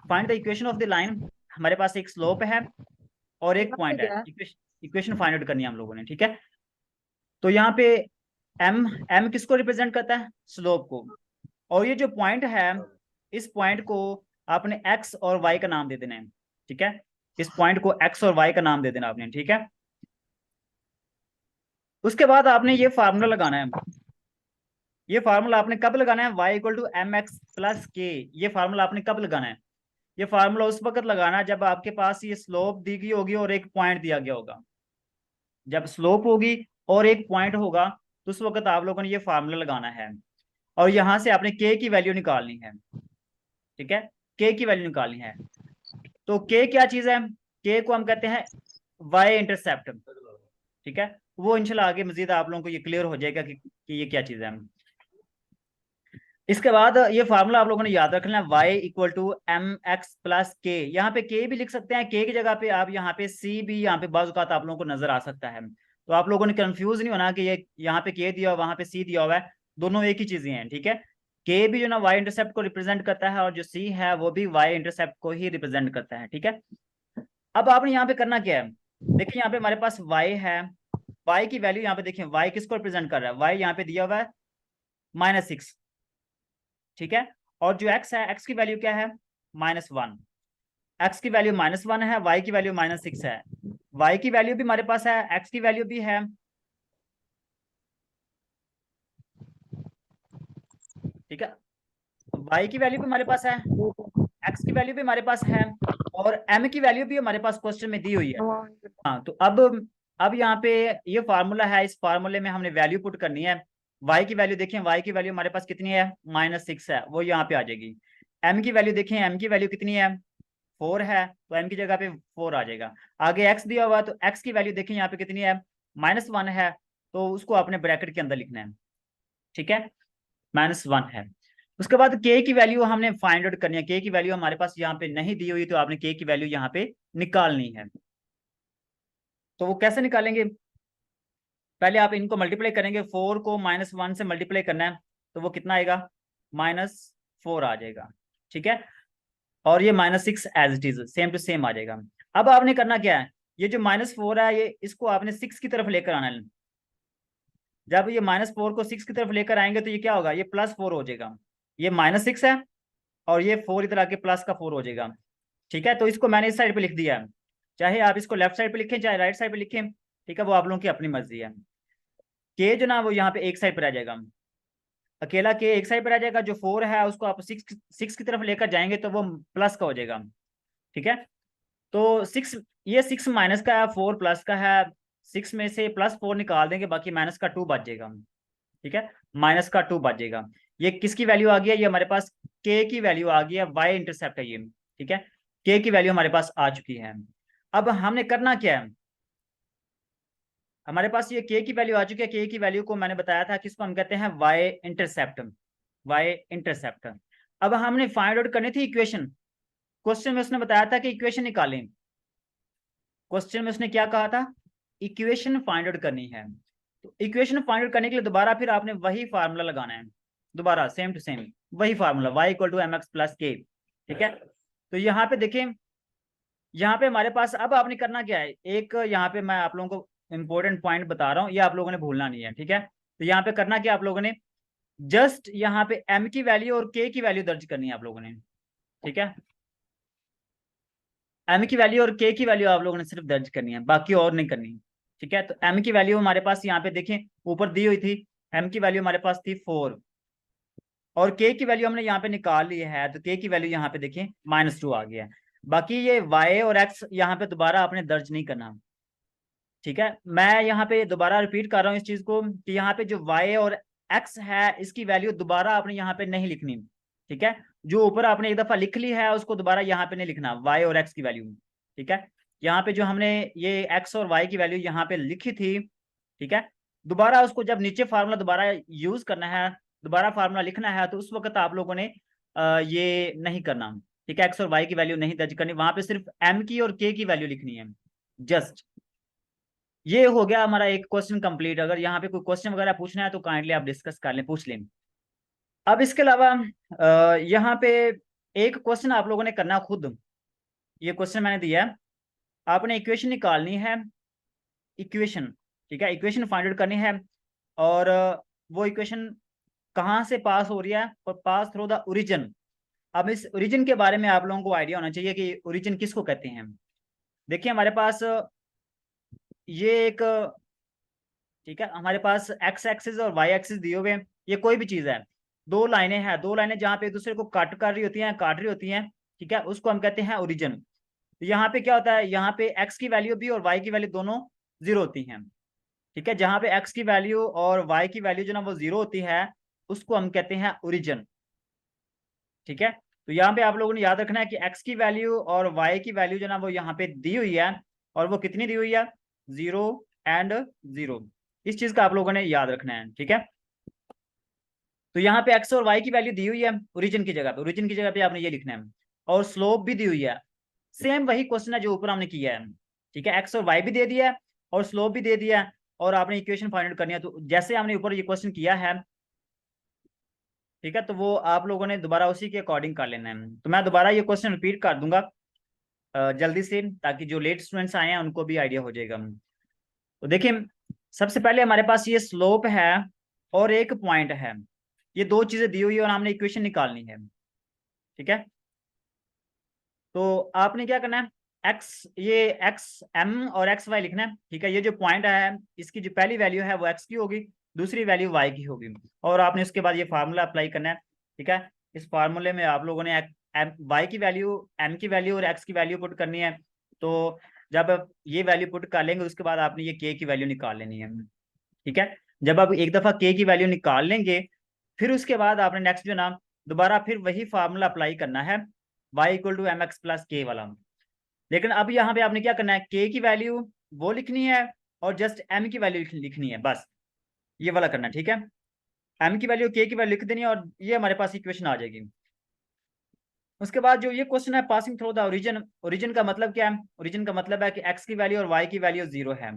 Find the equation of the line, हमारे पास एक slope है और एक पॉइंट है, इक्वेशन फाइंड आउट करनी है हम लोगों ने, ठीक है। तो यहाँ पे एम एम किसको रिप्रेजेंट करता है? स्लोप को। और ये जो पॉइंट है, इस पॉइंट को आपने एक्स और वाई का नाम दे देना है, ठीक है। इस पॉइंट को एक्स और वाई का नाम दे देना आपने, ठीक है। उसके बाद आपने ये फार्मूला लगाना है। ये फार्मूला आपने कब लगाना है? y equal to m x plus k. ये फार्मूला आपने कब लगाना है? ये फार्मूला उस वक्त लगाना है जब आपके पास ये स्लोप दी गई होगी और एक पॉइंट दिया गया होगा। जब स्लोप होगी और एक पॉइंट होगा तो उस वक्त आप लोगों ने ये फार्मूला लगाना है। और यहां से आपने के की वैल्यू निकालनी है, ठीक है। के की वैल्यू निकालनी है। तो के क्या चीज है? के को हम कहते हैं वाई इंटरसेप्ट, ठीक है। वो इंशाल्लाह आगे मजीद आप लोगों को ये क्लियर हो जाएगा कि ये क्या चीज है। इसके बाद ये फार्मूला आप लोगों ने याद रखना है, y equal to m x plus k. यहाँ पे के भी लिख सकते हैं, के की जगह पे आप यहाँ पे सी भी यहाँ पे बाज़ औक़ात आप लोगों को नजर आ सकता है। तो आप लोगों ने कंफ्यूज नहीं होना कि ये यहाँ पे के दिया हुआ वहां पे सी दिया हुआ है, दोनों एक ही चीजें हैं, ठीक है। के भी जो ना वाई इंटरसेप्ट को रिप्रेजेंट करता है और जो सी है वो भी वाई इंटरसेप्ट को ही रिप्रेजेंट करता है, ठीक है। अब आपने यहाँ पे करना क्या है? देखिए यहाँ पे हमारे पास y है, y की वैल्यू यहाँ पे देखिए, y किसको रिप्रेजेंट कर रहा है? y यहाँ पे दिया हुआ है -6, ठीक है। और जो x है, x की वैल्यू क्या है? -1। x की वैल्यू -1 है, y की वैल्यू -6 है। y की वैल्यू भी हमारे पास है, x की वैल्यू भी है, ठीक है। y की वैल्यू भी हमारे पास है, x की वैल्यू भी हमारे पास है, और m की वैल्यू भी हमारे पास क्वेश्चन में दी हुई है। हाँ, तो अब यहाँ पे ये फार्मूला है, इस फार्मूले में हमने वैल्यू पुट करनी है। y की वैल्यू देखें, y की वैल्यू हमारे पास कितनी है? -6 है, वो यहाँ पे आ जाएगी। m की वैल्यू देखें, m की वैल्यू कितनी है? 4 है, तो m की जगह पे 4 आ जाएगा। आगे x दिया हुआ, तो x की वैल्यू देखें यहाँ पे कितनी है? -1 है, तो उसको आपने ब्रैकेट के अंदर लिखना है, ठीक है। -1 है। उसके बाद k की वैल्यू हमने फाइंड आउट करनी है। k की वैल्यू हमारे पास यहाँ पे नहीं दी हुई, तो आपने k की वैल्यू यहाँ पे निकालनी है। तो वो कैसे निकालेंगे? पहले आप इनको मल्टीप्लाई करेंगे, 4 को -1 से मल्टीप्लाई करना है, तो वो कितना आएगा? -4 आ जाएगा, ठीक है। और ये -6 as it is same to same आ जाएगा। अब आपने करना क्या है? ये जो -4 है, ये इसको आपने 6 की तरफ लेकर आना है। जब ये -4 को 6 की तरफ लेकर आएंगे तो ये क्या होगा? ये +4 हो जाएगा। ये -6 है और ये 4 इधर आके प्लस का 4 हो जाएगा, ठीक है। तो इसको मैंने इस साइड पे लिख दिया है, चाहे आप इसको लेफ्ट साइड पे लिखें चाहे राइट साइड पे लिखें, ठीक है, वो आप लोगों की अपनी मर्जी है। के जो ना वो यहाँ पे एक साइड पर आ जाएगा, अकेला के एक साइड पर आ जाएगा। जो 4 है उसको आप 6 की तरफ लेकर जाएंगे तो वो प्लस का हो जाएगा, ठीक है। तो 6, ये 6 माइनस का है, 4 प्लस का है। 6 में से +4 निकाल देंगे, बाकी -2 बच जाएगा, ठीक है। -2 बच जाएगा। ये किसकी वैल्यू आ गई है? ये हमारे पास के की वैल्यू आ गई है, वाई इंटरसेप्ट है ये, ठीक है। के की वैल्यू हमारे पास आ चुकी है। अब हमने करना क्या है? हमारे पास ये के की वैल्यू आ चुकी है। के की वैल्यू को मैंने बताया था किसको हम कहते हैं? Y intercept, y intercept. अब हमने फाइंड आउट करनी थी इक्वेशन। क्वेश्चन में उसने बताया था कि इक्वेशन निकालें। क्वेश्चन में उसने क्या कहा था? इक्वेशन फाइंड आउट करनी है। तो इक्वेशन फाइंड आउट करने के लिए दोबारा फिर आपने वही फार्मूला लगाना है, दोबारा सेम टू सेम वही formula, y equal to m x plus k, ठीक है। तो यहाँ पे देखें, यहाँ पे हमारे पास अब आपने करना क्या है? एक यहाँ पे मैं आप लोगों को इंपॉर्टेंट पॉइंट बता रहा हूँ, ये आप लोगों ने भूलना नहीं है, ठीक है। तो यहाँ पे करना क्या आप लोगों ने? जस्ट यहाँ पे m की वैल्यू और k की वैल्यू दर्ज करनी है आप लोगों ने, ठीक है। m की वैल्यू और k की वैल्यू आप लोगों ने सिर्फ दर्ज करनी है, बाकी और नहीं करनी, ठीक है। तो m की वैल्यू हमारे पास यहाँ पे देखें ऊपर दी हुई थी, m की वैल्यू हमारे पास थी 4, और k की वैल्यू हमने यहाँ पे निकाल ली है, तो k की वैल्यू यहाँ पे देखें -2 आ गया है। बाकी ये y और x यहाँ पे दोबारा आपने दर्ज नहीं करना, ठीक है। मैं यहाँ पे दोबारा रिपीट कर रहा हूँ इस चीज को कि यहाँ पे जो y और x है इसकी वैल्यू दोबारा आपने यहाँ पे नहीं लिखनी, ठीक है। जो ऊपर आपने एक दफा लिख ली है उसको दोबारा यहाँ पे नहीं लिखना, y और x की वैल्यू, ठीक है। यहाँ पे जो हमने ये x और y की वैल्यू यहाँ पे लिखी थी, ठीक है, दोबारा उसको जब नीचे फार्मूला दोबारा यूज करना है, दोबारा फार्मूला लिखना है, तो उस वक्त आप लोगों ने ये नहीं करना, ठीक है। x और y की वैल्यू नहीं दर्ज करनी, वहां पे सिर्फ m की और k की वैल्यू लिखनी है जस्ट। ये हो गया हमारा एक क्वेश्चन कंप्लीट। अगर यहाँ पे कोई क्वेश्चन वगैरह पूछना है तो काइंडली आप डिस्कस कर लें, पूछ लें। अब इसके अलावा यहाँ पे एक क्वेश्चन आप लोगों ने करना खुद, ये क्वेश्चन मैंने दिया है, आपने इक्वेशन निकालनी है, इक्वेशन, ठीक है, इक्वेशन फाइंड आउट करनी है, और वो इक्वेशन कहाँ से पास हो रही है, पास थ्रू द ओरिजिन। अब इस ओरिजिन के बारे में आप लोगों को आइडिया होना चाहिए कि ओरिजिन किसको कहते हैं। देखिए हमारे पास ये एक, ठीक है, हमारे पास एक्स एक्सिस और वाई एक्सिस दिए हुए हैं, ये कोई भी चीज है, दो लाइनें हैं, दो लाइनें जहाँ पे एक दूसरे को काट रही होती हैं, ठीक है, उसको हम कहते हैं ओरिजिन। तो यहाँ पे क्या होता है, यहाँ पे एक्स की वैल्यू भी और वाई की वैल्यू दोनों जीरो होती हैं, ठीक है, जहाँ पे एक्स की वैल्यू और वाई की वैल्यू जो ना वो जीरो होती है, उसको हम कहते हैं ओरिजिन, ठीक है। तो यहाँ पे आप लोगों ने याद रखना है कि एक्स की वैल्यू और वाई की वैल्यू जो ना वो यहाँ पे दी हुई है, और वो कितनी दी हुई है, 0 और 0, इस चीज का आप लोगों ने याद रखना है, ठीक है। तो यहाँ पे एक्स और वाई की वैल्यू दी हुई है ओरिजिन की जगह पे, ओरिजिन की जगह पे आपने ये लिखना है, और स्लोप भी दी हुई है, सेम वही क्वेश्चन है जो ऊपर हमने किया है, ठीक है, एक्स और वाई भी दे दिया है और स्लोप भी दे दिया है, और आपने इक्वेशन फाइंड आउट करनी है। तो जैसे हमने ऊपर ये क्वेश्चन किया है, ठीक है, तो वो आप लोगों ने दोबारा उसी के अकॉर्डिंग कर लेना है। तो मैं दोबारा ये क्वेश्चन रिपीट कर दूंगा जल्दी से, ताकि जो लेट स्टूडेंट्स आए हैं उनको भी आइडिया हो जाएगा। तो देखिए सबसे पहले हमारे पास ये स्लोप है और एक पॉइंट है, ये दो चीजें दी हुई है और हमने इक्वेशन निकालनी है, ठीक है। तो आपने क्या करना है, एक्स, ये एक्स एम और एक्स वाई लिखना है, ठीक है, ये जो पॉइंट है इसकी जो पहली वैल्यू है वो एक्स की होगी, दूसरी वैल्यू वाई की होगी, और आपने उसके बाद ये फार्मूला अप्लाई करना है, ठीक है। इस फार्मूले में आप लोगों ने वाई की वैल्यू, एम की वैल्यू और एक्स की वैल्यू पुट करनी है। तो जब आप ये वैल्यू पुट कर लेंगे उसके बाद आपने ये के की वैल्यू निकाल लेनी है, ठीक है। जब आप एक दफा के की वैल्यू निकाल लेंगे, फिर उसके बाद आपने नेक्स्ट जो ना दोबारा फिर वही फार्मूला अप्लाई करना है, y equal to m x plus k वाला। लेकिन अब यहाँ पे आपने क्या करना है, के की वैल्यू वो लिखनी है और जस्ट m की वैल्यू लिखनी है, बस ये वाला करना है, ठीक है। m की वैल्यू के की वैल्यू लिख देनी है और ये हमारे पास इक्वेशन आ जाएगी। उसके बाद जो ये क्वेश्चन है, passing through the origin, origin का मतलब क्या है, ओरिजिन का मतलब है कि x की वैल्यू और y की वैल्यू जीरो है,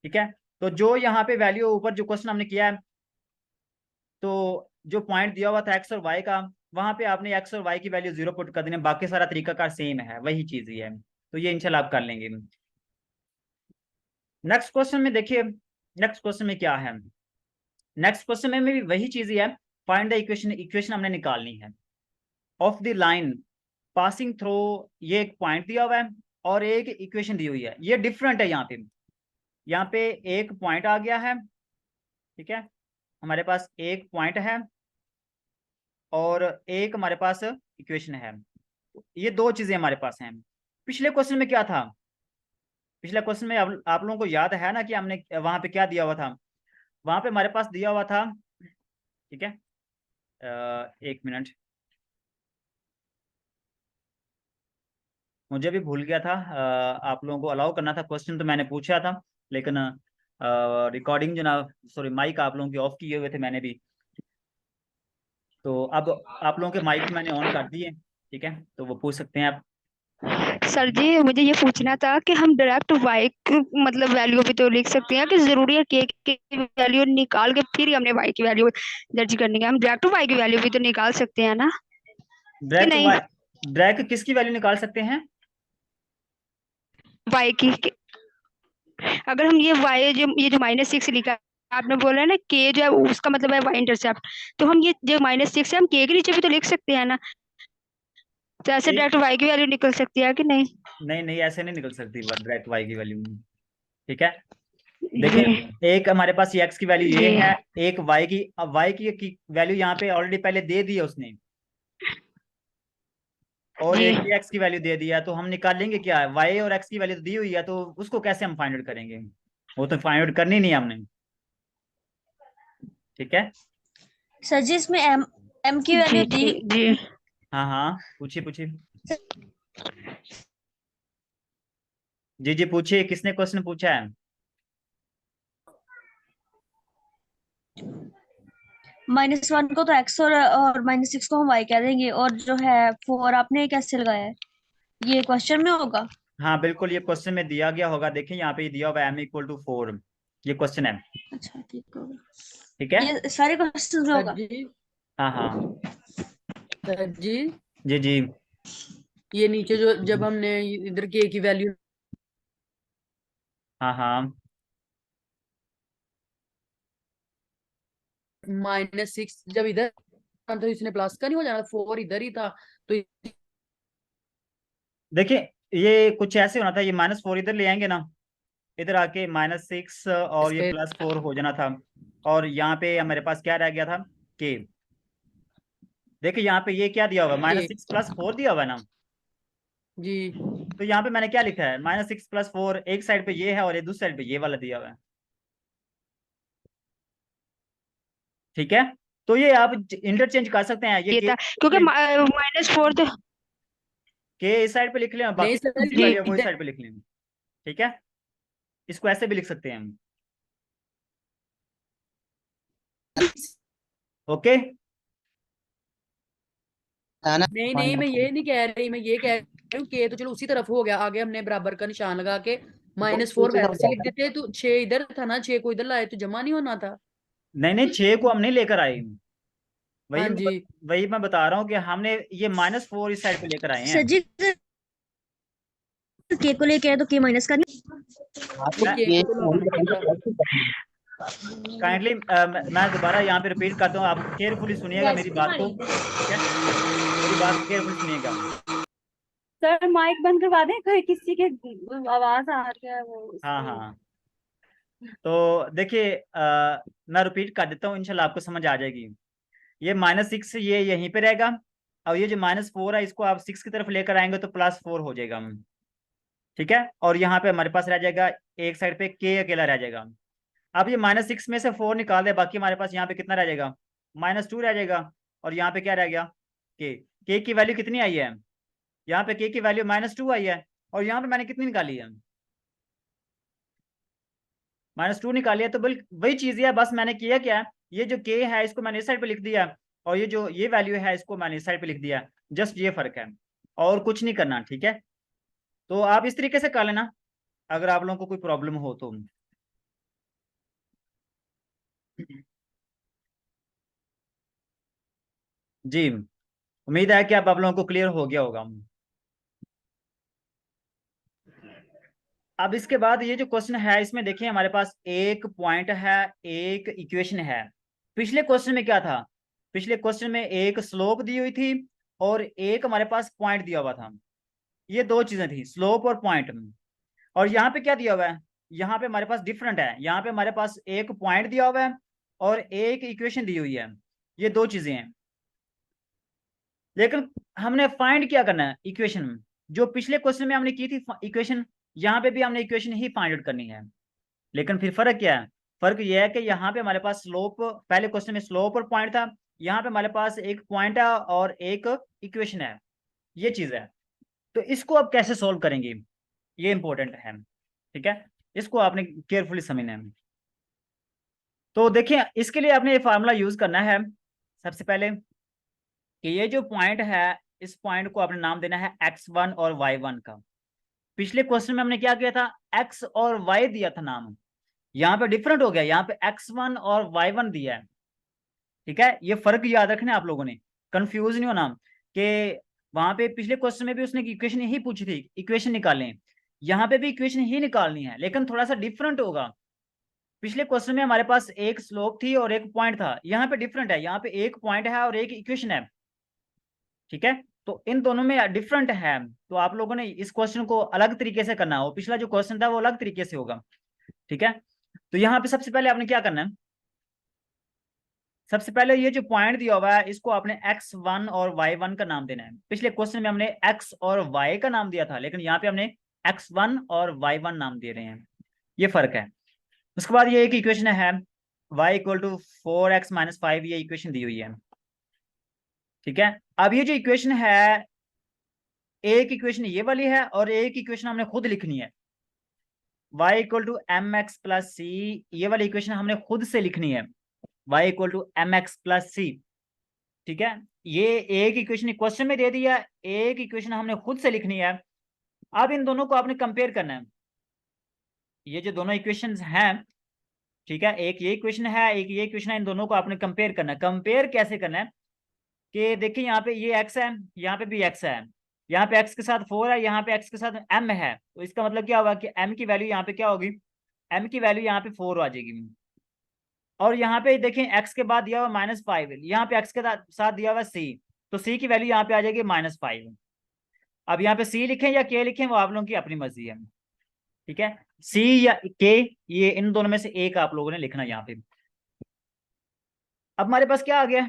ठीक है। तो जो यहाँ पे वैल्यू ऊपर जो क्वेश्चन हमने किया है, तो जो पॉइंट दिया हुआ था एक्स और वाई का, वहां पे आपने एक्स और वाई की वैल्यू जीरो पुट कर देनी है, बाकी सारा तरीका कार सेम है, वही चीज ही है। तो ये इंशाल्लाह आप कर लेंगे। नेक्स्ट क्वेश्चन में देखिए, नेक्स्ट क्वेश्चन में क्या है, नेक्स्ट क्वेश्चन में भी वही चीज ही है, फाइंड द इक्वेशन, इक्वेशन हमने निकालनी है of the line passing through, ये एक पॉइंट दिया हुआ है और एक इक्वेशन दी हुई है, ये डिफरेंट है। यहाँ पे एक पॉइंट आ गया है, ठीक है, हमारे पास एक पॉइंट है और एक हमारे पास इक्वेशन है, ये दो चीजें हमारे पास हैं। पिछले क्वेश्चन में क्या था, पिछले क्वेश्चन में आप लोगों को याद है ना कि हमने वहां पे क्या दिया हुआ था, वहां पे हमारे पास दिया हुआ था, ठीक है, एक मिनट, मुझे भी भूल गया था, आप लोगों को अलाउ करना था, क्वेश्चन तो मैंने पूछा था, लेकिन रिकॉर्डिंग जो ना, सॉरी माइक आप लोगों के ऑफ किए हुए थे मैंने भी, तो अब आप लोगों के माइक मैंने ऑन कर दिए, ठीक है, तो वो पूछ सकते हैं आप। सर जी मुझे ये पूछना था कि हम डायरेक्ट वाई मतलब वैल्यू भी तो लिख सकते हैं कि जरूरी है के की वैल्यू निकाल के फिर ही हमने वाई की वैल्यू दर्ज करनी है, हम डायरेक्ट वाई की वैल्यू भी तो निकाल सकते हैं ना कि डायरेक्ट नहीं। डायरेक्ट किसकी वैल्यू निकाल सकते हैं, वाई की अगर हम ये वाई जो ये जो -6 लिखा है, आपने बोला है ना के जो है उसका मतलब है वाई इंटरसेप्ट, तो हम ये जो -6 है हम के नीचे भी तो लिख सकते हैं ना, तो ऐसे एक, डायरेक्ट वाई की वैल्यू निकल सकती है कि नहीं। नहीं नहीं ऐसे नहीं निकल सकती डायरेक्ट वाई की वैल्यू, ठीक है। जी देखिए एक हमारे पास ये एक्स की वैल्यू ये जी है, एक वाई की, अब वाई की वैल्यू यहाँ पे ऑलरेडी पहले दे दी है उसने, और जी एक ही एक्स की वैल्यू दे दिया, तो हम निकालेंगे क्या, वाई और एक्स की वैल्यू तो दी हुई है, तो उसको कैसे हम फाइंड आउट करेंगे, वो तो फाइंड आउट करनी नहीं है हमने, ठीक है। सर जी इसमें एम एम की वैल्यू दी जी हाँ हाँ पूछिए पूछिए, जी जी पूछिए, किसने क्वेश्चन पूछा है। -1 को तो एक्स और -6 को हम वाई कह देंगे, और जो है 4 आपने कैसे लगाया है, ये क्वेश्चन में होगा। हाँ बिल्कुल, ये क्वेश्चन में दिया गया होगा, देखिए यहाँ पे दिया हुआ है m = 4, ये क्वेश्चन है, अच्छा ठीक होगा, ठीक है। ये सारे क्वेश्चन में सर होगा। जी, हाँ हाँ सर जी, जी जी। ये नीचे जो जब हमने इधर के की वैल्यू हाँ हाँ। -6 जब इधर था तो इसने प्लस का नहीं हो जाना, 4 इधर ही था तो देखिए ये कुछ ऐसे होना था, ये -4 इधर ले आएंगे ना, इधर आके -6 और ये इसके +4 हो जाना था। और यहाँ पे हमारे पास क्या रह गया था के। देखिए यहाँ पे ये क्या दिया हुआ है, -6 + 4 दिया हुआ है ना। जी तो यहाँ पे मैंने क्या लिखा है, -6 + 4, एक साइड पे ये है और ये दूसरी साइड पे ये वाला दिया हुआ है। ठीक है, तो ये आप इंटरचेंज कर सकते हैं, ये ये के था क्योंकि -4 तो के इस साइड पे लिख लें, नहीं बाकी सर दूसरी ये वैल्यू वो इस इधर साइड पे लिख लें। ठीक है, इसको ऐसे भी लिख सकते हैं हम। ओके। नहीं नहीं मैं ये नहीं कह रही, मैं ये कह रही हूँ कि तो चलो उसी तरफ हो गया, आगे हमने बराबर का निशान लगा के -4 वैसे लिख देते तो 6 इधर था ना, 6 को इधर लाए तो जमा नहीं होना था। नहीं नहीं, 6 को हम नहीं लेकर आए, हाँ वही मैं जी वही मैं बता रहा हूँ कि हमने ये -4 इस साइड पे लेकर आए हैं। सर जी के को लेके आए तो के माइनस का नहीं। ये के को तो आपने लिखा। काइंडली मैं दोबारा यहाँ पे रिपीट करता हूँ, आप केयरफुली सुनिएगा मेरी बात को। ठीक है, मेरी बात को केयरफुली सुनिएगा। सर माइक बंद करवा दें, कोई किसी के आवाज आ रही है वो हाँ उसकी। हाँ, तो देखिए मैं रिपीट कर देता हूँ, इंशाल्लाह आपको समझ आ जाएगी। ये -6 ये यहीं पे रहेगा, और ये जो -4 है इसको आप 6 की तरफ लेकर आएंगे तो +4 हो जाएगा। ठीक है, और यहाँ पे हमारे पास रह जाएगा एक साइड पे के अकेला रह जाएगा। अब ये -6 में से 4 निकाल दे, बाकी हमारे पास यहाँ पे कितना रह जाएगा, -2 रह जाएगा। और यहाँ पे क्या रह गया, के की वैल्यू कितनी आई है, यहाँ पे के की वैल्यू -2 आई है। और यहाँ पे मैंने कितनी निकाली है, -2 निकाली है। तो बिल वही चीज है, बस मैंने किया क्या है, ये जो के है इसको मैंने इस साइड पे लिख दिया, और ये जो ये वैल्यू है इसको मैंने इस साइड पे लिख दिया। जस्ट ये फर्क है, और कुछ नहीं करना। ठीक है, तो आप इस तरीके से कर लेना अगर आप लोगों को कोई प्रॉब्लम हो तो। जी, उम्मीद है कि आप लोगों को क्लियर हो गया होगा। अब इसके बाद ये जो क्वेश्चन है इसमें देखिए हमारे पास एक पॉइंट है, एक इक्वेशन है। पिछले क्वेश्चन में क्या था, पिछले क्वेश्चन में एक स्लोप दी हुई थी और एक हमारे पास पॉइंट दिया हुआ था। ये दो चीजें थी, स्लोप और पॉइंट। और यहाँ पे क्या दिया हुआ है, यहाँ पे हमारे पास डिफरेंट है, यहाँ पे हमारे पास एक पॉइंट दिया हुआ है और एक इक्वेशन दी हुई है। ये दो चीजें हैं, लेकिन हमने फाइंड क्या करना है, इक्वेशन। जो पिछले क्वेश्चन में हमने की थी इक्वेशन, यहाँ पे भी हमने इक्वेशन ही फाइंड आउट करनी है। लेकिन फिर फर्क क्या है, फर्क यह है कि यहाँ पे हमारे पास स्लोप, पहले क्वेश्चन में स्लोप और पॉइंट था, यहाँ पे हमारे पास एक पॉइंट है और एक इक्वेशन है। ये चीज है, तो इसको आप कैसे सोल्व करेंगे, ये इंपॉर्टेंट है। ठीक है, इसको आपने केयरफुली समझना है। तो देखिए इसके लिए आपने ये फार्मूला यूज करना है सबसे पहले, कि ये जो पॉइंट है इस पॉइंट को आपने नाम देना है x1 और y1 का। पिछले क्वेश्चन में हमने क्या किया था, x और y दिया था नाम, यहाँ पे डिफरेंट हो गया, यहाँ पे x1 और y1 दिया है। ठीक है, ये फर्क याद रखना आप लोगों ने, कंफ्यूज नहीं होना कि वहां पे पिछले क्वेश्चन में भी उसने इक्वेशन ही पूछी थी, इक्वेशन निकालें, यहाँ पे भी इक्वेशन ही निकालनी है, लेकिन थोड़ा सा डिफरेंट होगा। पिछले क्वेश्चन में हमारे पास एक स्लोप थी और एक पॉइंट था, यहाँ पे डिफरेंट है, यहाँ पे एक पॉइंट है और एक इक्वेशन है। ठीक है, तो इन दोनों में डिफरेंट है, तो आप लोगों ने इस क्वेश्चन को अलग तरीके से करना हो, पिछला जो क्वेश्चन था वो अलग तरीके से होगा। ठीक है, तो यहाँ पे सबसे पहले आपने क्या करना है, सबसे पहले ये जो पॉइंट दिया हुआ है इसको आपने x1 और y1 का नाम देना है। पिछले क्वेश्चन में हमने x और y का नाम दिया था, लेकिन यहाँ पे हमने x1 और y1 नाम दे रहे हैं, ये फर्क है। उसके बाद ये एक इक्वेशन है y = 4x - 5, ये इक्वेशन दी हुई है। ठीक है, अब ये जो इक्वेशन है, एक इक्वेशन ये वाली है और एक इक्वेशन हमने खुद लिखनी है, y = mx + c, ये वाली इक्वेशन हमने खुद से लिखनी है, y = mx + c। ठीक है, ये एक इक्वेशन क्वेश्चन में दे दिया, एक इक्वेशन हमने खुद से लिखनी है। अब इन दोनों को आपने कंपेयर करना है, ये जो दोनों इक्वेशंस हैं, ठीक है, एक ये इक्वेशन है एक ये इक्वेशन है, इन दोनों को आपने कंपेयर करना है। कंपेयर कैसे करना है, कि देखिए यहाँ पे ये x है, यहाँ पे भी x है, यहाँ पे x के साथ 4 है, यहाँ पे x के साथ m है, तो इसका मतलब क्या होगा कि m की वैल्यू यहाँ पे क्या होगी, m की वैल्यू यहाँ पे 4 आ जाएगी। और यहाँ पे देखें x के बाद दिया हुआ -5, यहाँ पे x के साथ दिया हुआ c, तो c की वैल्यू यहाँ पे आ जाएगी -5। अब यहाँ पे c लिखें या k लिखें वो आप लोगों की अपनी मर्जी है, ठीक है। c या k, ये इन दोनों में से एक आप लोगों ने लिखना यहाँ पे। अब हमारे पास क्या आ गया,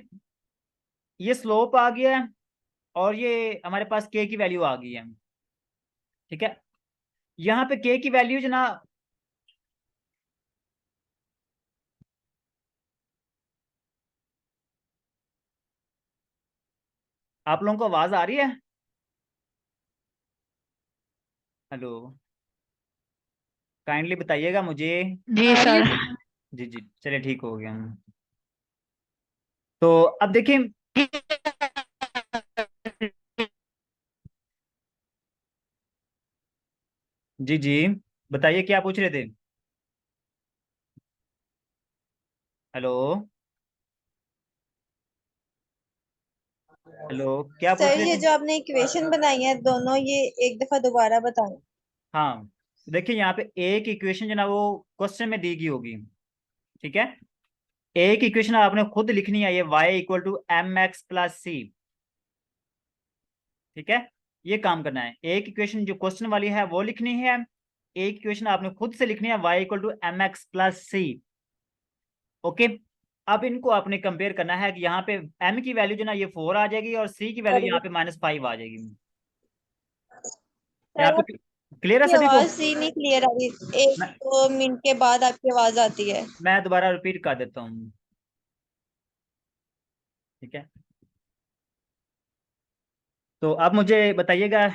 ये स्लोप आ गया है और ये हमारे पास k की वैल्यू आ गई है, ठीक है। यहाँ पे k की वैल्यू जो ना, आप लोगों को आवाज आ रही है? हेलो, काइंडली बताइएगा मुझे। जी आ रही है सर। सर। जी जी, चलिए ठीक हो गया। तो अब देखिए, जी जी बताइए क्या पूछ रहे थे। हेलो, हेलो, क्या पूछ सर रहे ये थे? जो आपने इक्वेशन बनाई है दोनों, ये एक दफा दोबारा बताएं। हाँ, देखिए यहाँ पे एक इक्वेशन जो ना वो क्वेश्चन में दी गई होगी, ठीक है। एक इक्वेशन आपने खुद लिखनी है, ये y equal to m x plus c, ठीक है। ये काम करना है, एक इक्वेशन जो क्वेश्चन वाली है वो लिखनी है, एक इक्वेशन आपने खुद से लिखनी है y equal to m x plus c. Okay, अब इनको आपने कंपेयर करना है कि यहाँ पे m की वैल्यू जो ना ये 4 आ जाएगी और c की वैल्यू यहाँ पे -5 आ जाएगी। यहाँ सर पे क्लियर है आपकी सभी को? आवाज सी नहीं क्लियर आ रही। एक मैं दो मिनट के बाद आपकी आवाज आती है। मैं दोबारा रिपीट कर देता हूँ, ठीक है। तो अब मुझे बताइएगा,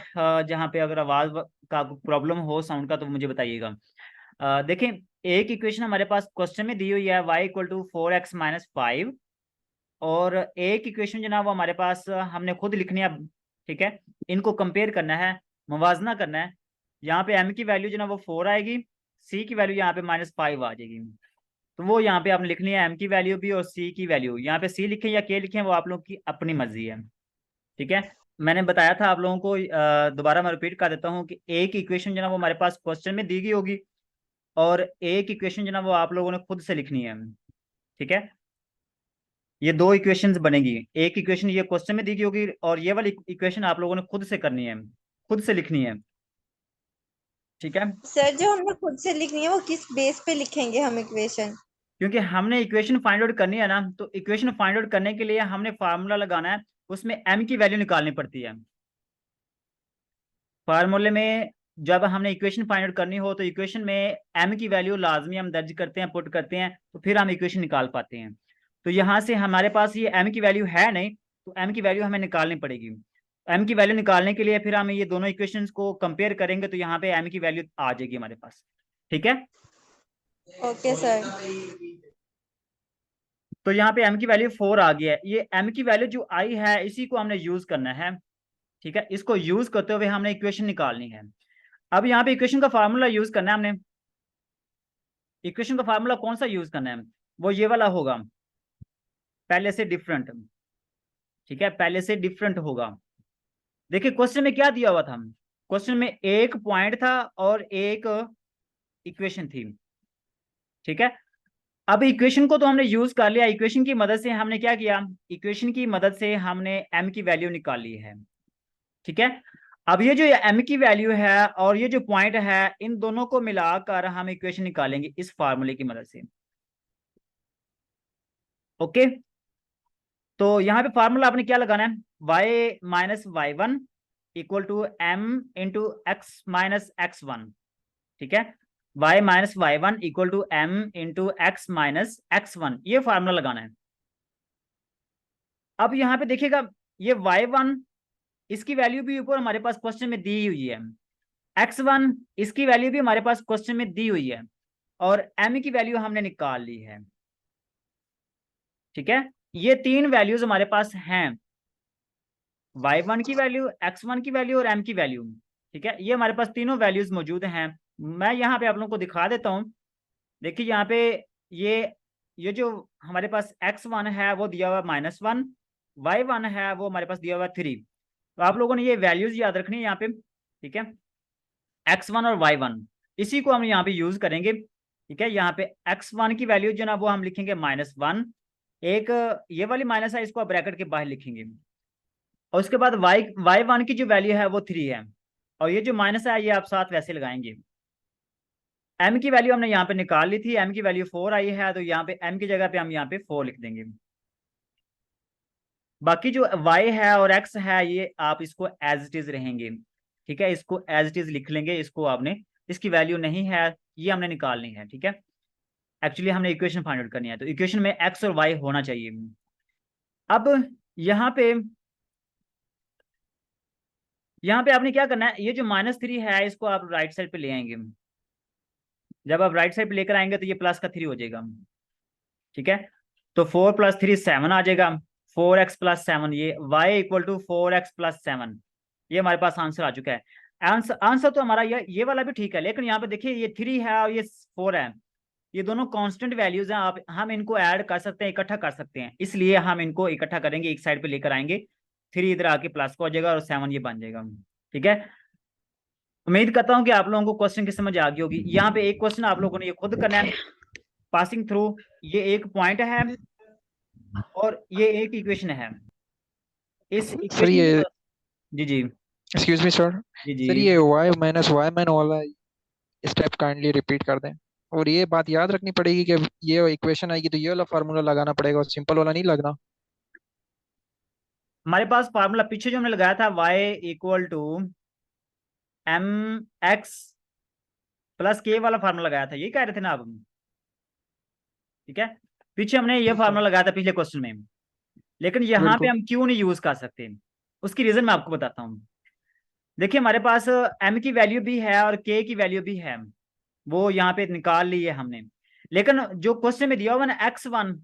जहाँ पे अगर आवाज का प्रॉब्लम हो साउंड का तो मुझे बताइएगा। देखें, एक इक्वेशन हमारे पास क्वेश्चन में दी हुई है y equal to 4x minus 5, और एक इक्वेशन जो ना वो हमारे पास हमने खुद लिखनी है, ठीक है। इनको कंपेयर करना है, मुवाजना करना है। यहाँ पे m की वैल्यू जो ना वो 4 आएगी, c की वैल्यू यहाँ पे -5 आ जाएगी। तो वो यहाँ पे आपने लिखनी है m की वैल्यू भी और c की वैल्यू। यहाँ पे c लिखें या k लिखें वो आप लोग की अपनी मर्जी है, ठीक है। मैंने बताया था आप लोगों को, दोबारा मैं रिपीट कर देता हूँ कि एक इक्वेशन जो ना वो हमारे पास क्वेश्चन में दी गई होगी, और एक इक्वेशन जो ना वो आप लोगों ने खुद से लिखनी है, ठीक है। ये दो इक्वेशंस बनेगी, एक इक्वेशन ये क्वेश्चन में दी गई होगी और ये वाली इक्वेशन आप लोगों ने खुद से करनी है, खुद से लिखनी है, ठीक है। सर जो हमने खुद से लिखनी है वो किस बेस पे लिखेंगे हम इक्वेशन? क्योंकि हमने इक्वेशन फाइंड आउट करनी है ना, तो इक्वेशन फाइंड आउट करने के लिए हमने फार्मूला लगाना है, उसमें m की वैल्यू निकालनी पड़ती है। फार्मूले में जब हमने इक्वेशन फाइंड आउट करनी हो तो इक्वेशन में m की वैल्यू लाजमी हम दर्ज करते हैं, पुट करते हैं, तो फिर हम इक्वेशन निकाल पाते हैं। तो यहाँ से हमारे पास ये m की वैल्यू है नहीं, तो m की वैल्यू हमें निकालनी पड़ेगी। m की वैल्यू निकालने के लिए फिर हम ये दोनों इक्वेशंस को कंपेयर करेंगे, तो यहाँ पे m की वैल्यू आ जाएगी हमारे पास, ठीक है। Okay sir. तो यहाँ पे m की वैल्यू 4 आ गया है, ये m की वैल्यू जो आई है इसी को हमने यूज करना है, ठीक है। इसको यूज करते हुए हमने इक्वेशन निकालनी है। अब यहाँ पे इक्वेशन का फार्मूला यूज करना है हमने। इक्वेशन का फार्मूला कौन सा यूज करना है, वो ये वाला होगा, पहले से डिफरेंट, ठीक है, पहले से डिफरेंट होगा। देखिए क्वेश्चन में क्या दिया हुआ था, क्वेश्चन में एक पॉइंट था और एक इक्वेशन थी, ठीक है। अब इक्वेशन को तो हमने यूज कर लिया, इक्वेशन की मदद से हमने क्या किया, इक्वेशन की मदद से हमने m की वैल्यू निकाली है, ठीक है। अब ये जो m की वैल्यू है और ये जो पॉइंट है, इन दोनों को मिलाकर हम इक्वेशन निकालेंगे इस फार्मूले की मदद से, ओके। तो यहाँ पे फार्मूला आपने क्या लगाना है, y minus y1 equal to m into x minus x1, ठीक है। y minus y1 equal to m into x minus x1, ये फार्मूला लगाना है। अब यहाँ पे देखिएगा, ये y1 इसकी वैल्यू भी ऊपर हमारे पास क्वेश्चन में दी हुई है, x1 इसकी वैल्यू भी हमारे पास क्वेश्चन में दी हुई है, और m की वैल्यू हमने निकाल ली है, ठीक है। ये तीन वैल्यूज हमारे पास हैं, y1 की वैल्यू, x1 की वैल्यू और m की वैल्यू, ठीक है। ये हमारे पास तीनों वैल्यूज मौजूद हैं। मैं यहाँ पे आप लोगों को दिखा देता हूँ। देखिए यहाँ पे ये जो हमारे पास x1 है वो दिया हुआ -1, y1 है वो हमारे पास दिया हुआ है 3। तो आप लोगों ने ये वैल्यूज याद रखनी है यहाँ पे, ठीक है, x1 और y1, इसी को हम यहाँ पे यूज करेंगे, ठीक है। यहाँ पे x1 की वैल्यू जो ना वो हम लिखेंगे -1, एक ये वाली माइनस है इसको ब्रैकेट के बाहर लिखेंगे, और उसके बाद y1 की जो वैल्यू है वो 3 है, और ये जो माइनस है ये आप साथ वैसे लगाएंगे। m की वैल्यू हमने यहाँ पे निकाल ली थी, m की वैल्यू 4 आई है, तो यहाँ पे m की जगह पे हम यहाँ पे 4 लिख देंगे। बाकी जो y है और x है ये आप इसको एज इट इज रहेंगे, ठीक है, इसको एज इट इज लिख लेंगे, इसको आपने, इसकी वैल्यू नहीं है ये हमने निकालनी है, ठीक है। एक्चुअली हमने इक्वेशन फाइंड आउट करनी है, तो इक्वेशन में x और y होना चाहिए। अब यहाँ पे आपने क्या करना है, ये जो -3 है इसको आप राइट साइड पे ले आएंगे। जब आप राइट साइड पे लेकर आएंगे तो ये प्लस का 3 हो जाएगा, ठीक है। तो 4 + 3 7 आ जाएगा, 4x + 7, ये y = 4x + 7, ये हमारे पास आंसर आ चुका है। आंसर तो हमारा ये वाला भी ठीक है, लेकिन यहाँ पे देखिए ये 3 है और ये 4 है, ये दोनों कांस्टेंट वैल्यूज हैं, आप हम इनको ऐड कर सकते हैं, इकट्ठा कर सकते हैं, इसलिए हम इनको इकट्ठा करेंगे, एक साइड पे लेकर आएंगे, 3 इधर आके प्लस का हो जाएगा और 7 ये बन जाएगा, ठीक है। उम्मीद करता हूँ कि आप लोगों को क्वेश्चन की समझ आ गई होगी। यहाँ पे एक क्वेश्चन आप लोगों ने ये खुद करना है, पासिंग थ्रू, ये एक पॉइंट है और ये एक इक्वेशन है, इस सर इक्वेशन ये जी जी एक्सक्यूज मी सर, जी जी सर ये y - y वाला स्टेप काइंडली रिपीट कर दें। और ये बात याद रखनी पड़ेगी कि ये इक्वेशन आएगी तो ये वाला फार्मूला लगाना पड़ेगा और सिंपल वाला नहीं लगना। हमारे पास फार्मूला पीछे जो हमने लगाया था y = mx + k वाला फार्मूला लगाया था, ये कह रहे थे ना आप, ठीक है। पीछे हमने ये फार्मूला लगाया था पिछले क्वेश्चन में, लेकिन यहाँ पे बिल्कुल। हम क्यों नहीं यूज कर सकते, उसकी रीजन मैं आपको बताता हूँ। देखिए हमारे पास m की वैल्यू भी है और k की वैल्यू भी है, वो यहाँ पे निकाल ली है हमने, लेकिन जो क्वेश्चन में दिया हुआ ना x1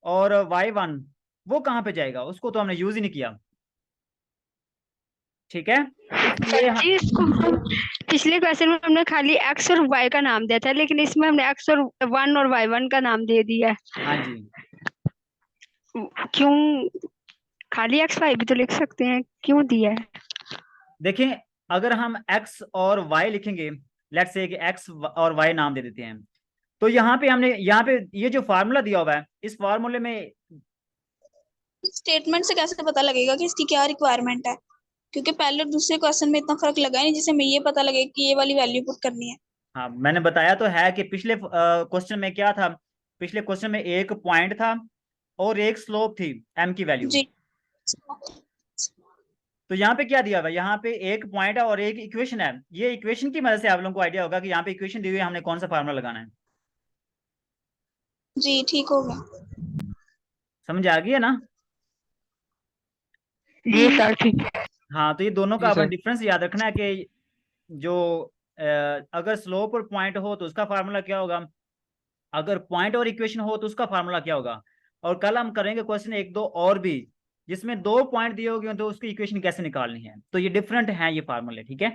और y1 वो कहाँ पे जाएगा, उसको तो हमने यूज ही नहीं किया, ठीक है। इसलिए सर जी इसको हम पिछले क्वेश्चन में हमने खाली x और y का नाम दिया था, लेकिन इसमें हमने x और 1 और y1 का नाम दे दिया है। हाँ जी, क्यों, खाली x y भी तो लिख सकते हैं, क्यों दिया है? देखिए अगर हम x और y लिखेंगे, लेट्स से कि x और y नाम दे देते हैं, तो यहाँ पे हमने ये जो फार्मूला दिया हुआ है, इस फार्मूले में स्टेटमेंट से कैसे पता लगेगा कि इसकी क्या रिक्वायरमेंट है, क्योंकि पहले और दूसरे क्वेश्चन में इतना फर्क लगा है नहीं जिससे हमें ये पता लगे कि ये वाली वैल्यू पुट करनी है। हाँ मैंने बताया तो है कि पिछले क्वेश्चन में क्या था, पिछले क्वेश्चन में एक पॉइंट था और एक स्लोप थी m की वैल्यू, जी तो यहाँ पे क्या दिया हुआ है, यहाँ पे एक पॉइंट है और एक इक्वेशन है, ये इक्वेशन की मदद से आप लोगों को आइडिया होगा कि यहाँ पे इक्वेशन दी हुई है, हमने कौन सा फार्मूला लगाना है। जी ठीक हो गया, समझ आ गई है ना। जी सर ठीक है। हाँ तो ये दोनों का जी अपना सर। डिफरेंस याद रखना है कि जो अगर स्लोप और पॉइंट हो तो उसका फार्मूला क्या होगा, अगर पॉइंट और इक्वेशन हो तो उसका फार्मूला क्या होगा, और कल हम करेंगे क्वेश्चन 1-2 और भी जिसमें 2 पॉइंट दिए होंगे तो उसकी इक्वेशन कैसे निकालनी है, तो ये डिफरेंट है ये फार्मूले, ठीक है।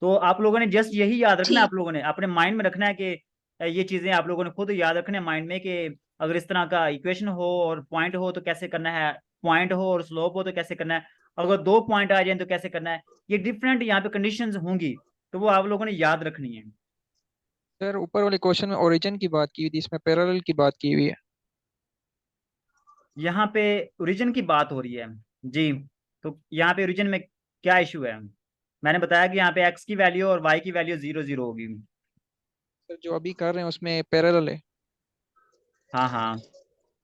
तो आप लोगों ने जस्ट यही याद रखना है, ठीक। आप लोगों ने अपने माइंड में रखना है कि ये चीजें आप लोगों ने खुद याद रखना है माइंड में कि अगर इस तरह का इक्वेशन हो और पॉइंट हो तो कैसे करना है, पॉइंट हो और स्लोप हो तो कैसे करना है, अगर 2 पॉइंट आ जाए तो कैसे करना है, ये डिफरेंट यहाँ पे कंडीशंस होंगी, तो वो आप लोगों ने याद रखनी है। सर ऊपर वाले क्वेश्चन में ओरिजिन की बात की हुई थी, इसमें पैरेलल की बात की हुई है। यहाँ पे ओरिजिन की बात हो रही है जी, तो यहाँ पे ओरिजिन में क्या इशू है, मैंने बताया कि यहाँ पे x की वैल्यू और y की वैल्यू 0 0 होगी। सर जो अभी कर रहे हैं उसमें पैरेलल है। हाँ हाँ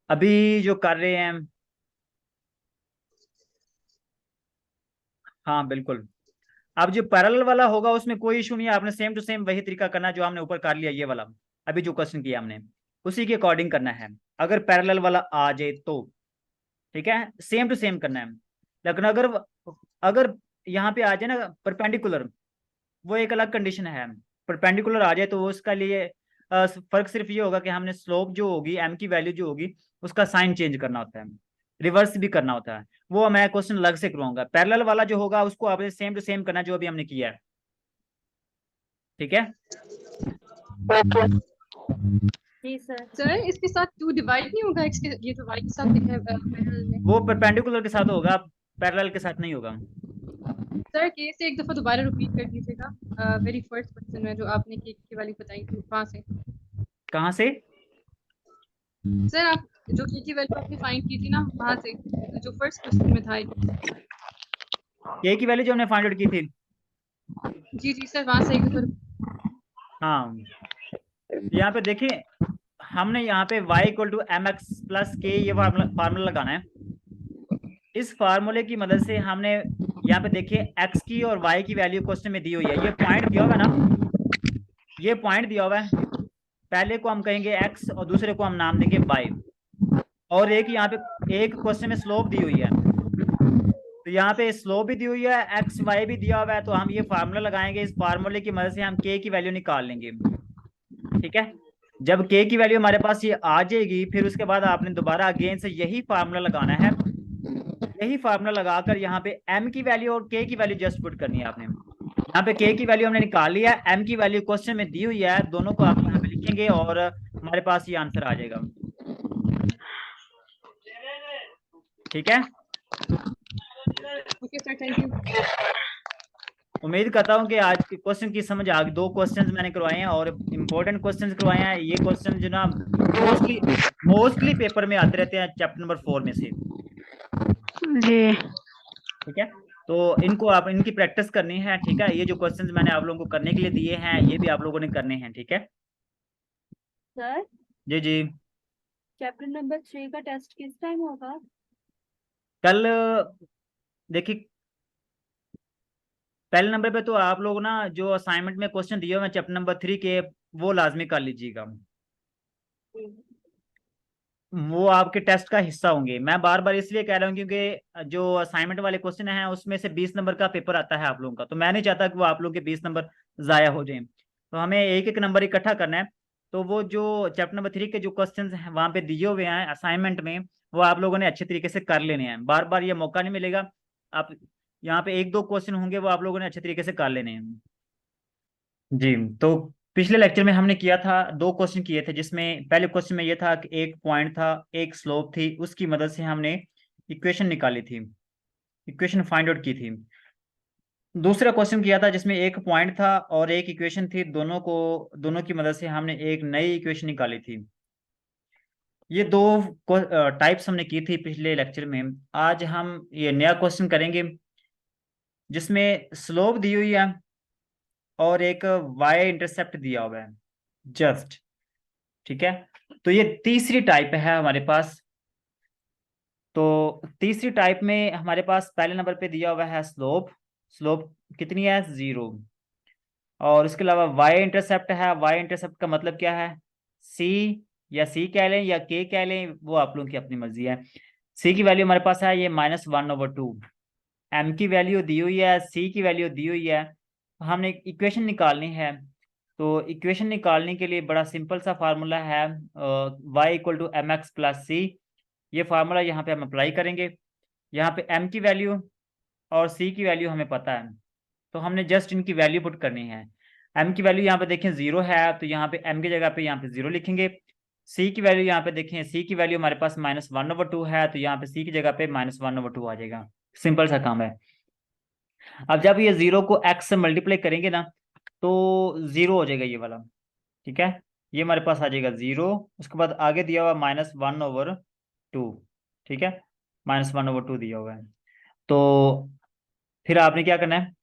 अभी जो कर रहे हैं, हाँ बिल्कुल, अब जो पैरेलल वाला होगा उसमें कोई इशू नहीं है, आपने सेम टू सेम वही तरीका करना है जो हमने ऊपर कर लिया, ये वाला अभी जो क्वेश्चन किया हमने उसी के अकॉर्डिंग करना है, अगर पैरेलल वाला आ जाए तो, ठीक है, सेम टू सेम करना है। लेकिन अगर अगर यहाँ पे आ जाए ना परपेंडिकुलर, वो एक अलग कंडीशन है, परपेंडिकुलर आ जाए तो उसका लिए फर्क सिर्फ ये होगा कि हमने स्लोप जो होगी m की वैल्यू जो होगी उसका साइन चेंज करना होता है, रिवर्स भी करना होता है, वो मैं क्वेश्चन अलग से करवाऊंगा। पैरेलल वाला जो होगा उसको आपने सेम टू सेम करना जो अभी हमने किया है, ठीक है। जी सर। सर इसके साथ 2 डिवाइड नहीं होगा, x के ये जो y के साथ लिखा है पैरेलल में। वो परपेंडिकुलर के साथ होगा, पैरेलल के साथ नहीं होगा। सर के से एक दफा दोबारा रिपीट कर दीजिएगा, वेरी फर्स्ट क्वेश्चन में जो आपने के की वाली बताई थी वहां से। कहाँ से? सर आप जो के की वैल्यू आपने फाइंड की थी ना वहां से, जो फर्स्ट क्वेश्चन में था। के की वैल्यू जो हमने फाइंड आउट की थी। जी सर वहां से एक दफा। हाँ, यहाँ पे देखिए, हमने यहाँ पे y equal to m x plus k ये फार्मूला लगाना है। इस फार्मूले की मदद से हमने यहाँ पे देखिए x की और y की वैल्यू क्वेश्चन में दी हुई है। ये पॉइंट दिया हुआ है ना, ये पॉइंट दिया हुआ है। पहले को हम कहेंगे x और दूसरे को हम नाम देंगे y। और एक यहाँ पे एक क्वेश्चन में स्लोप दी हुई है, तो यहाँ पे स्लोप भी दी हुई है, एक्स वाई भी दिया हुआ है। तो हम ये फार्मूला लगाएंगे, इस फार्मूले की मदद से हम के की वैल्यू निकाल लेंगे। ठीक है, जब के की वैल्यू हमारे पास ये आ जाएगी, फिर उसके बाद आपने दोबारा अगेन से यही फार्मूला लगाना है। यही फार्मूला लगाकर यहाँ पे m की वैल्यू और k की वैल्यू जस्ट पुट करनी है आपने। यहाँ पे k की वैल्यू हमने निकाल लिया, m की वैल्यू क्वेश्चन में दी हुई है, दोनों को आप यहाँ पे लिखेंगे और हमारे पास ये आंसर आ जाएगा। ठीक है, ओके सर, थैंक यू। उम्मीद करता हूँ कि आज के क्वेश्चन की समझ आ गई। 2 क्वेश्चंस मैंने करवाए हैं और इम्पोर्टेंट क्वेश्चंस करवाए हैं। ये क्वेश्चन जो ना मोस्टली पेपर में आते रहते हैं चैप्टर नंबर 4 में से। जी ठीक है, तो इनको आप इनकी प्रैक्टिस करनी है। ठीक है, ये जो क्वेश्चंस मैंने आप लोगों को करने के लिए दिए हैं ये भी आप लोगों ने करने हैं। ठीक है सर जी जी। चैप्टर नंबर 3 का टेस्ट किस टाइम होगा? कल देखिए, पहले नंबर पे तो आप लोग ना जो असाइनमेंट में क्वेश्चन दिए हुए हैं चैप्टर नंबर 3 के, वो लाजमी कर लीजिएगा। वो आपके टेस्ट का हिस्सा होंगे। मैं बार बार इसलिए कह रहा हूँ क्योंकि जो असाइनमेंट वाले क्वेश्चन हैं उसमें से 20 नंबर का पेपर आता है आप लोगों का, तो मैं नहीं चाहता कि वो आप लोगों के 20 नंबर ज़ाया हो जाएं। तो हमें एक एक नंबर इकट्ठा करना है। तो वो जो चैप्टर नंबर 3 के जो क्वेश्चन हैं वहाँ पे दिए हुए हैं असाइनमेंट में, वो आप लोगों ने अच्छे तरीके से कर लेने हैं। बार बार ये मौका नहीं मिलेगा। आप यहाँ पे 1-2 क्वेश्चन होंगे वो आप लोगों ने अच्छे तरीके से कर लेने हैं। जी, तो पिछले लेक्चर में हमने किया था 2 क्वेश्चन किए थे, जिसमें पहले क्वेश्चन में ये था कि एक पॉइंट था, एक स्लोप थी, उसकी मदद से हमने इक्वेशन निकाली थी, इक्वेशन फाइंड आउट की थी। दूसरा क्वेश्चन किया था जिसमें एक पॉइंट था और एक इक्वेशन थी, दोनों की मदद से हमने एक नई इक्वेशन निकाली थी। ये 2 टाइप्स हमने की थी पिछले लेक्चर में। आज हम ये नया क्वेश्चन करेंगे जिसमें स्लोप दी हुई है और एक वाई इंटरसेप्ट दिया हुआ है जस्ट। ठीक है, तो ये तीसरी टाइप है हमारे पास। तो तीसरी टाइप में हमारे पास पहले नंबर पे दिया हुआ है स्लोप। स्लोप कितनी है? 0। और इसके अलावा वाई इंटरसेप्ट है। वाई इंटरसेप्ट का मतलब क्या है? सी, या सी कह लें या के कह लें, वो आप लोगों की अपनी मर्जी है। सी की वैल्यू हमारे पास है ये -1/2। एम की वैल्यू दी हुई है, सी की वैल्यू दी हुई है। हमने इक्वेशन निकालनी है। तो इक्वेशन निकालने के लिए बड़ा सिंपल सा फार्मूला है, y equal to m x plus c. ये फार्मूला यहाँ पे हम अप्लाई करेंगे। यहाँ पे m की वैल्यू और c की वैल्यू हमें पता है, तो हमने जस्ट इनकी वैल्यू पुट करनी है। m की वैल्यू यहाँ पे देखें 0 है, तो यहाँ पे m की जगह पे यहाँ पे 0 लिखेंगे। c की वैल्यू यहाँ पे देखें, c की वैल्यू हमारे पास -1/2 है, तो यहाँ पे c की जगह पे -1/2 आ जाएगा। सिंपल सा काम है। अब जब ये 0 को x से मल्टीप्लाई करेंगे ना, तो 0 हो जाएगा ये वाला। ठीक है, ये हमारे पास आ जाएगा 0। उसके बाद आगे दिया हुआ -1/2। ठीक है, -1/2 दिया हुआ है। तो फिर आपने क्या करना है,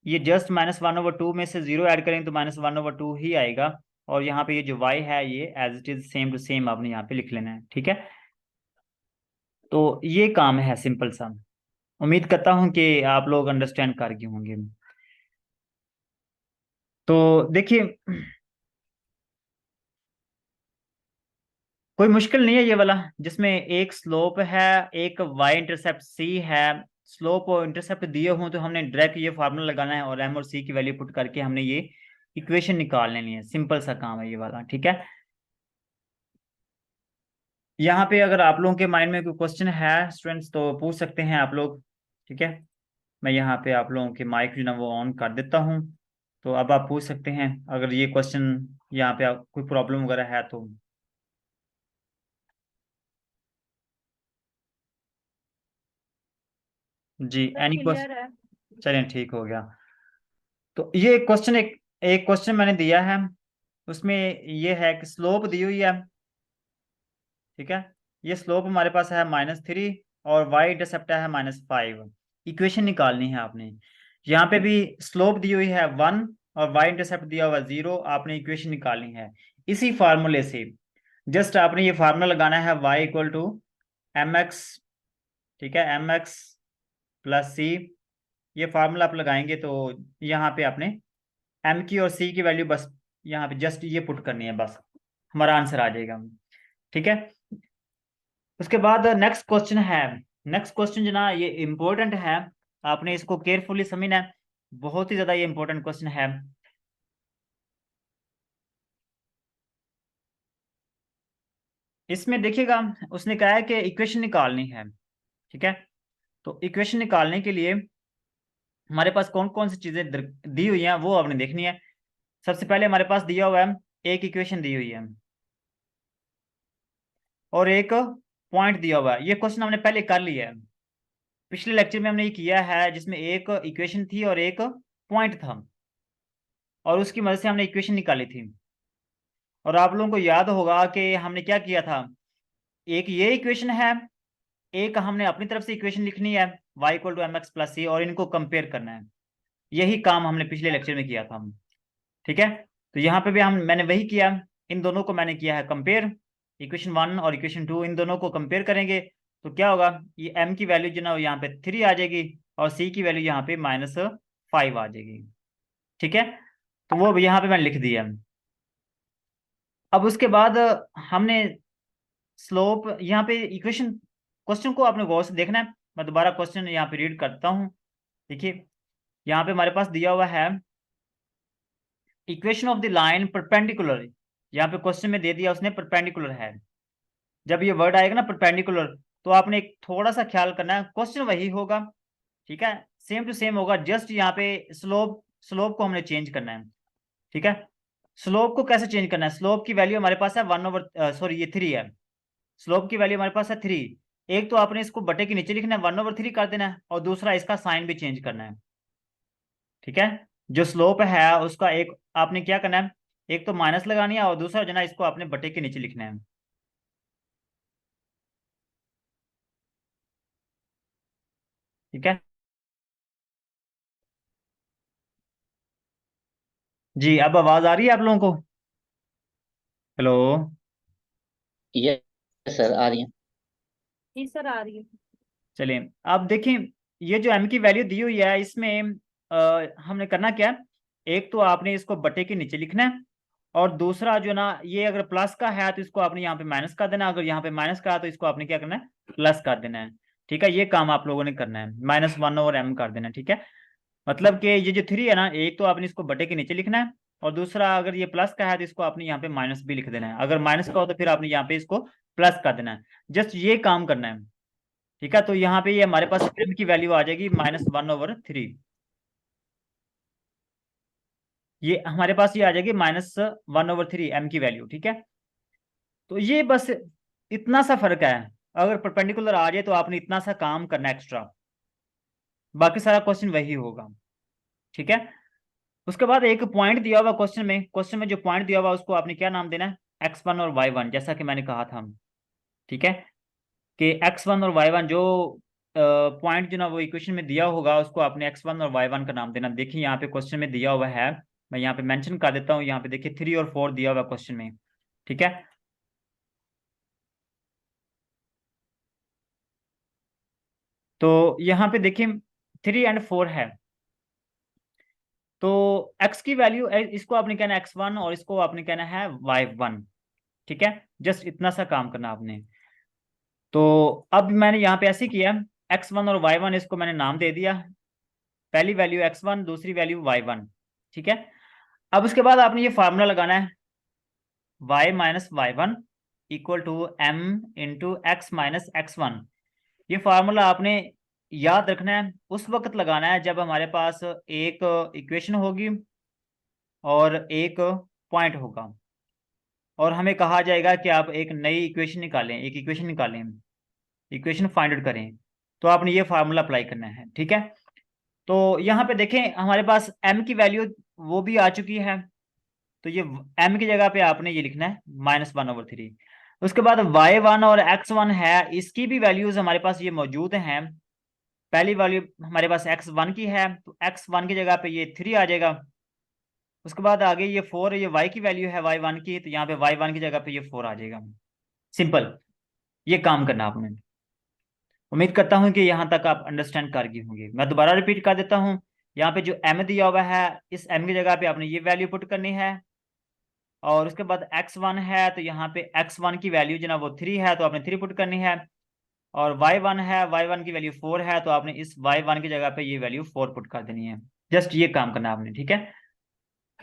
ये जस्ट -1/2 में से 0 ऐड करेंगे तो -1/2 ही आएगा। और यहाँ पे ये जो y है ये as it is same to same आपने यहाँ पे लिख लेना है। ठीक है, तो ये काम है सिंपल सा। उम्मीद करता हूँ कि आप लोग अंडरस्टैंड कर गए होंगे। तो देखिए, कोई मुश्किल नहीं है ये वाला, जिसमें एक स्लोप है, एक y इंटरसेप्ट c है। स्लोप और इंटरसेप्ट दिए हों तो हमने डायरेक्ट ये फार्मूला लगाना है और m और c की वैल्यू पुट करके हमने ये इक्वेशन निकाल लेनी है। सिंपल सा काम है ये वाला। ठीक है, यहाँ पे अगर आप लोगों के माइंड में कोई क्वेश्चन है स्टूडेंट्स तो पूछ सकते हैं आप लोग। ठीक है, मैं यहाँ पे आप लोगों के माइक जो ना वो ऑन कर देता हूँ। तो अब आप पूछ सकते हैं अगर ये क्वेश्चन यहाँ पे कोई प्रॉब्लम वगैरह है तो। जी सर एनी क्लियर क्वेश्चन? है। चलिए ठीक हो गया। तो ये क्वेश्चन एक एक क्वेश्चन मैंने दिया है, उसमें ये है कि स्लोप दी हुई है, ठीक है। ये स्लोप हमारे पास है -3 और वाई इंटरसेप्ट है -5। इक्वेशन निकालनी है आपने। यहाँ पे भी स्लोप दी हुई है 1 और वाई इंटरसेप्ट दिया हुआ 0। आपने इक्वेशन निकालनी है इसी फार्मूले से। जस्ट आपने ये फार्मूला लगाना है y इक्वल टू mx, ठीक है, mx प्लस c। ये फार्मूला आप लगाएंगे तो यहाँ पे आपने m की और c की वैल्यू बस यहाँ पे जस्ट ये पुट करनी है, बस हमारा आंसर आ जाएगा, ठीक है। उसके बाद नेक्स्ट क्वेश्चन है। नेक्स्ट क्वेश्चन जो ना ये इंपॉर्टेंट है, आपने इसको केयरफुली समझना है, बहुत ही ज्यादा ये इंपॉर्टेंट क्वेश्चन है। इसमें देखिएगा उसने कहा है कि इक्वेशन निकालनी है, ठीक है। तो इक्वेशन निकालने के लिए हमारे पास कौन कौन सी चीजें दी हुई हैं वो आपने देखनी है। सबसे पहले हमारे पास दिया हुआ है एक इक्वेशन दी हुई है और एक पॉइंट दिया हुआ है। ये क्वेश्चन हमने पहले कर लिया है, पिछले लेक्चर में हमने ये किया है, जिसमें एक इक्वेशन थी और एक पॉइंट था और उसकी मदद से हमने इक्वेशन निकाली थी। और आप लोगों को याद होगा कि हमने क्या किया था, एक ये इक्वेशन है, एक हमने अपनी तरफ से इक्वेशन लिखनी है y equal to mx plus c और इनको कंपेयर करना है। यही काम हमने पिछले लेक्चर में किया था, ठीक है। तो यहाँ पे भी मैंने वही किया, इन दोनों को मैंने किया है कंपेयर, इक्वेशन 1 और इक्वेशन 2 इन दोनों को कंपेयर करेंगे तो क्या होगा, ये m की वैल्यू जो ना यहाँ पे 3 आ जाएगी और c की वैल्यू यहाँ पे -5 आ जाएगी, ठीक है। तो वो यहाँ पे मैंने लिख दिया। अब उसके बाद हमने स्लोप यहाँ पे इक्वेशन, क्वेश्चन को आपने गौर से देखना है। मैं दोबारा क्वेश्चन यहाँ पे रीड करता हूँ। देखिए यहाँ पे हमारे पास दिया हुआ है equation of the line perpendicular. यहाँ पे क्वेश्चन में दे दिया उसने परपेंडिकुलर है। जब ये वर्ड आएगा ना परपेंडिकुलर, तो आपने एक थोड़ा सा ख्याल करना है, क्वेश्चन वही होगा, ठीक है, सेम टू सेम होगा, जस्ट यहाँ पे स्लोप को हमने चेंज करना है, ठीक है। स्लोप को कैसे चेंज करना है, स्लोप की वैल्यू हमारे पास है 1/, ये 3 है। स्लोप की वैल्यू हमारे पास है 3। एक तो आपने इसको बटे के नीचे लिखना है 1/3 कर देना है और दूसरा इसका साइन भी चेंज करना है, ठीक है। जो स्लोप है उसका एक आपने क्या करना है, एक तो माइनस लगानी है और दूसरा जो ना इसको आपने बटे के नीचे लिखना है, ठीक है। जी अब आवाज आ रही है आप लोगों को? हेलो? यस सर, आ रही है। जी सर आ रही है। चलिए आप देखें, ये जो m की वैल्यू दी हुई है इसमें हमने करना क्या है, एक तो आपने इसको बटे के नीचे लिखना है और दूसरा जो ना ये अगर प्लस का है तो इसको आपने यहाँ पे माइनस कर देना, अगर यहाँ पे माइनस का है तो इसको आपने क्या करना है, प्लस कर देना है, ठीक है। ये काम आप लोगों ने करना है, -1/m कर देना है, ठीक है। मतलब कि ये जो 3 है ना, एक तो आपने इसको बटे के नीचे लिखना है और दूसरा अगर ये प्लस का है तो इसको आपने यहाँ पे माइनस भी लिख देना है, अगर माइनस का हो तो फिर आपने यहाँ पे इसको प्लस कर देना है, जस्ट ये काम करना है, ठीक है। तो यहाँ पे ये हमारे पास m की वैल्यू आ जाएगी -1/3। ये हमारे पास ये आ जाएगी -1/3 m की वैल्यू, ठीक है। तो ये बस इतना सा फर्क है, अगर परपेंडिकुलर आ जाए तो आपने इतना सा काम करना है एक्स्ट्रा, बाकी सारा क्वेश्चन वही होगा, ठीक है। उसके बाद एक पॉइंट दिया हुआ क्वेश्चन में जो पॉइंट दिया हुआ उसको आपने क्या नाम देना है, x1 और y1, जैसा कि मैंने कहा था, ठीक है, कि x1 और y1 जो पॉइंट जो ना वो इक्वेशन में दिया होगा उसको आपने x1 और y1 का नाम देना। देखिए यहाँ पे क्वेश्चन में दिया हुआ है, मैं यहाँ पे मेंशन कर देता हूँ, यहाँ पे देखिए 3 और 4 दिया हुआ क्वेश्चन में, ठीक है। तो यहाँ पे देखिए 3 और 4 है, तो x की वैल्यू, इसको आपने कहना है x1 और इसको आपने कहना है y1, ठीक है। जस्ट इतना सा काम करना आपने। तो अब मैंने यहाँ पे ऐसे किया, x1 और y1 इसको मैंने नाम दे दिया, पहली वैल्यू x1 दूसरी वैल्यू y1, ठीक है। अब उसके बाद आपने ये फार्मूला लगाना है y minus y1 equal to m into x minus x1। ये फार्मूला आपने याद रखना है, उस वक्त लगाना है जब हमारे पास एक इक्वेशन होगी और एक पॉइंट होगा, और हमें कहा जाएगा कि आप एक नई इक्वेशन निकालें, एक इक्वेशन निकालें, इक्वेशन फाइंड आउट करें। तो आपने ये फार्मूला अप्लाई करना है, ठीक है। तो यहाँ पे देखें हमारे पास m की वैल्यू वो भी आ चुकी है, तो ये m की जगह पे आपने ये लिखना है -1/3। उसके बाद y1 और x1 है, इसकी भी वैल्यूज हमारे पास ये मौजूद हैं। पहली वैल्यू हमारे पास x1 की है, तो x1 की जगह पे ये 3 आ जाएगा। उसके बाद आगे ये 4, ये y की वैल्यू है y1 की, तो यहाँ पे y1 की जगह पे ये 4 आ जाएगा। सिंपल, ये काम करना आपने। उम्मीद करता हूं कि यहाँ तक आप अंडरस्टैंड कर गए होंगे। मैं दोबारा रिपीट कर देता हूँ। यहाँ पे जो m दिया हुआ है, इस m की जगह पे आपने ये वैल्यू पुट करनी है, और उसके बाद x1 है, तो यहाँ पे x1 की वैल्यू जो ना वो 3 है, तो आपने 3 पुट करनी है। और y1 है, y1 की वैल्यू 4 है, तो आपने इस y1 की जगह पे ये वैल्यू 4 पुट कर देनी है। जस्ट ये काम करना आपने, ठीक है।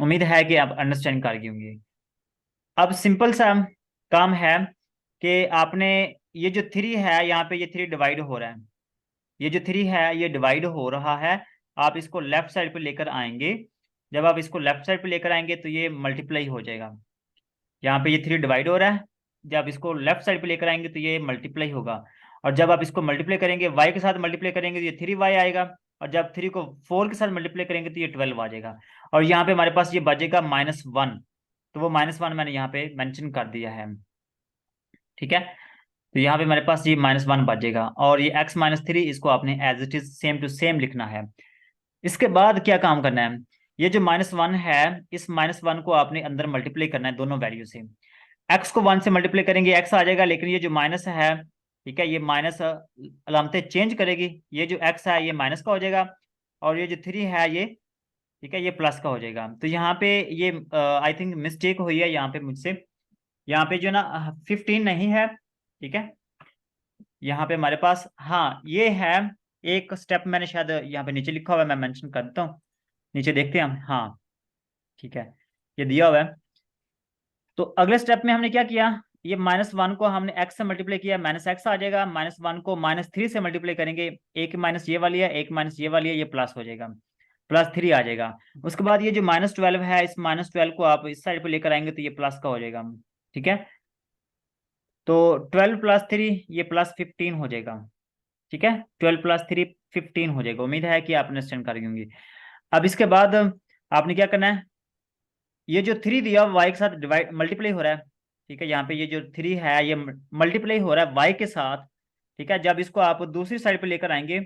उम्मीद है कि आप अंडरस्टैंड कर गए होंगे। अब सिंपल सा काम है कि आपने ये जो 3 है, यहाँ पे ये 3 डिवाइड हो रहा है, ये जो 3 है ये डिवाइड हो रहा है। आप इसको लेफ्ट साइड पे लेकर आएंगे, जब आप इसको लेफ्ट साइड पे लेकर आएंगे तो ये मल्टीप्लाई हो जाएगा। यहाँ पे ये 3 डिवाइड हो रहा है, जब इसको लेफ्ट साइड पे लेकर आएंगे तो ये मल्टीप्लाई होगा। और जब आप इसको मल्टीप्लाई करेंगे, y के साथ मल्टीप्लाई करेंगे तो ये 3y आएगा, और जब 3 को 4 के साथ मल्टीप्लाई करेंगे तो ये 12 आ जाएगा। और यहाँ पे हमारे पास ये बचेगा -1, तो वो -1 मैंने यहाँ पे मेंशन कर दिया है, ठीक है। तो यहाँ पे हमारे पास ये -1 बचेगा, और ये x -3 इसको आपने as it is same to same लिखना है। इसके बाद क्या काम करना है, ये जो -1 है, इस -1 को आपने अंदर मल्टीप्लाई करना है दोनों वैल्यू से। x को 1 से मल्टीप्लाई करेंगे x आ जाएगा, लेकिन ये जो माइनस है, ठीक है, ये माइनस अलामतें चेंज करेगी, ये जो x है ये माइनस का हो जाएगा, और ये जो 3 है ये, ठीक है, ये प्लस का हो जाएगा। तो यहाँ पे ये आई थिंक मिस्टेक हुई है यहाँ पे मुझसे, यहाँ पे जो ना 15 नहीं है, ठीक है। यहाँ पे हमारे पास हाँ ये है, एक स्टेप मैंने शायद यहाँ पे नीचे लिखा हुआ है, मैं मेंशन कर देता हूँ, नीचे देखते हैं हम। हाँ ठीक है, ये दिया हुआ है। तो अगले स्टेप में हमने क्या किया, ये -1 को हमने x से मल्टीप्लाई किया, -x आ जाएगा। -1 को -3 से मल्टीप्लाई करेंगे, एक माइनस ये वाली है, एक माइनस ये वाली है, ये प्लस हो जाएगा, +3 आ जाएगा। उसके बाद ये जो -12 है, इस -12 को आप इस साइड पे लेकर आएंगे तो ये प्लस का हो जाएगा, ठीक है। तो 12 + 3 ये +15 हो जाएगा, ठीक है। 12 + 3 15 हो जाएगा। उम्मीद है कि आप अंडरस्टैंड कर गए होंगे। अब इसके बाद आपने क्या करना है, ये जो 3 दिया y के साथ डिवाइड मल्टीप्लाई हो रहा है, ठीक है। यहाँ पे ये जो 3 है ये मल्टीप्लाई हो रहा है y के साथ, ठीक है। जब इसको आप दूसरी साइड पे लेकर आएंगे,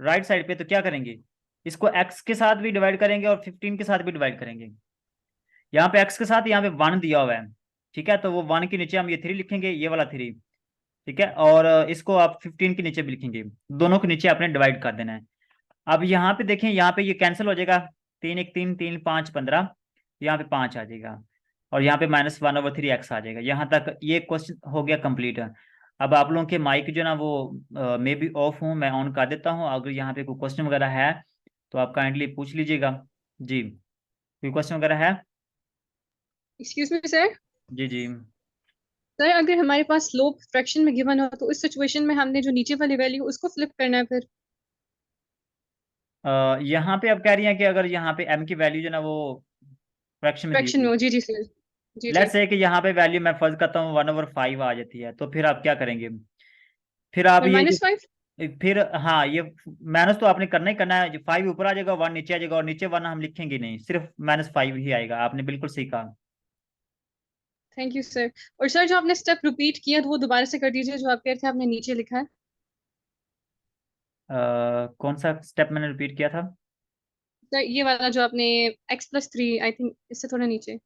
राइट साइड पे, तो क्या करेंगे, इसको x के साथ भी डिवाइड करेंगे और 15 के साथ भी डिवाइड करेंगे। यहाँ पे x के साथ यहाँ पे 1 दिया हुआ है, ठीक है, तो वो 1 के नीचे हम ये 3 लिखेंगे, ये वाला 3, ठीक है। और इसको आप 15 के नीचे भी लिखेंगे, दोनों के नीचे आपने डिवाइड कर देना है। अब यहाँ पे देखें, यहाँ पे ये कैंसिल हो जाएगा, 3 1 3 3 5 15, यहाँ पे 5 आ जाएगा, और यहाँ पे -1/3x आ जाएगा। यहाँ तक ये क्वेश्चन हो गया कंप्लीट। अब आप लोगों के माइक जो ना वो मे बी ऑफ हूँ, मैं ऑन कर देता हूँ। अगर यहाँ पे कोई क्वेश्चन वगैरह है तो आप काइंडली पूछ लीजिएगा। जी, कोई क्वेश्चन वगैरह है? Excuse me sir. जी जी। सर अगर हमारे पास स्लोप फ्रैक्शन में गिवन हो तो इस सिचुएशन में हमने जो नीचे वाली वैल्यू उसको फ्लिप करना है फिर। यहाँ पे आप कह रही हैं कि अगर यहाँ पे m की वैल्यू जो ना वो फ्रैक्शन में दी फ्रैक्शन में हुई, हो, जी जी सर, जी लेट्स जी। से कि यहाँ पे वैल्यू मैं फर्ज करता हूँ 1/5 आ जाती है, तो फिर आप क्या करेंगे? फिर आप और ये -5। फिर हाँ, ये माइनस तो आपने करना ही करना है। 5 ऊपर आ जाएगा, 1 नीचे आ जाएगा, और नीचे 1 हम लिखेंगे नहीं, सिर्फ -5 ही आएगा। आपने बिल्कुल सही कहा। Thank you sir. और सर जो आपने स्टेप रिपीट किया तो वो दोबारा से कर दीजिए, जो आप कह रहे थे आपने नीचे लिखा है। कौन सा स्टेप मैंने रिपीट किया था? सर ये वाला जो आपने x+3, आई थिंक इससे थोड़ा नीचे।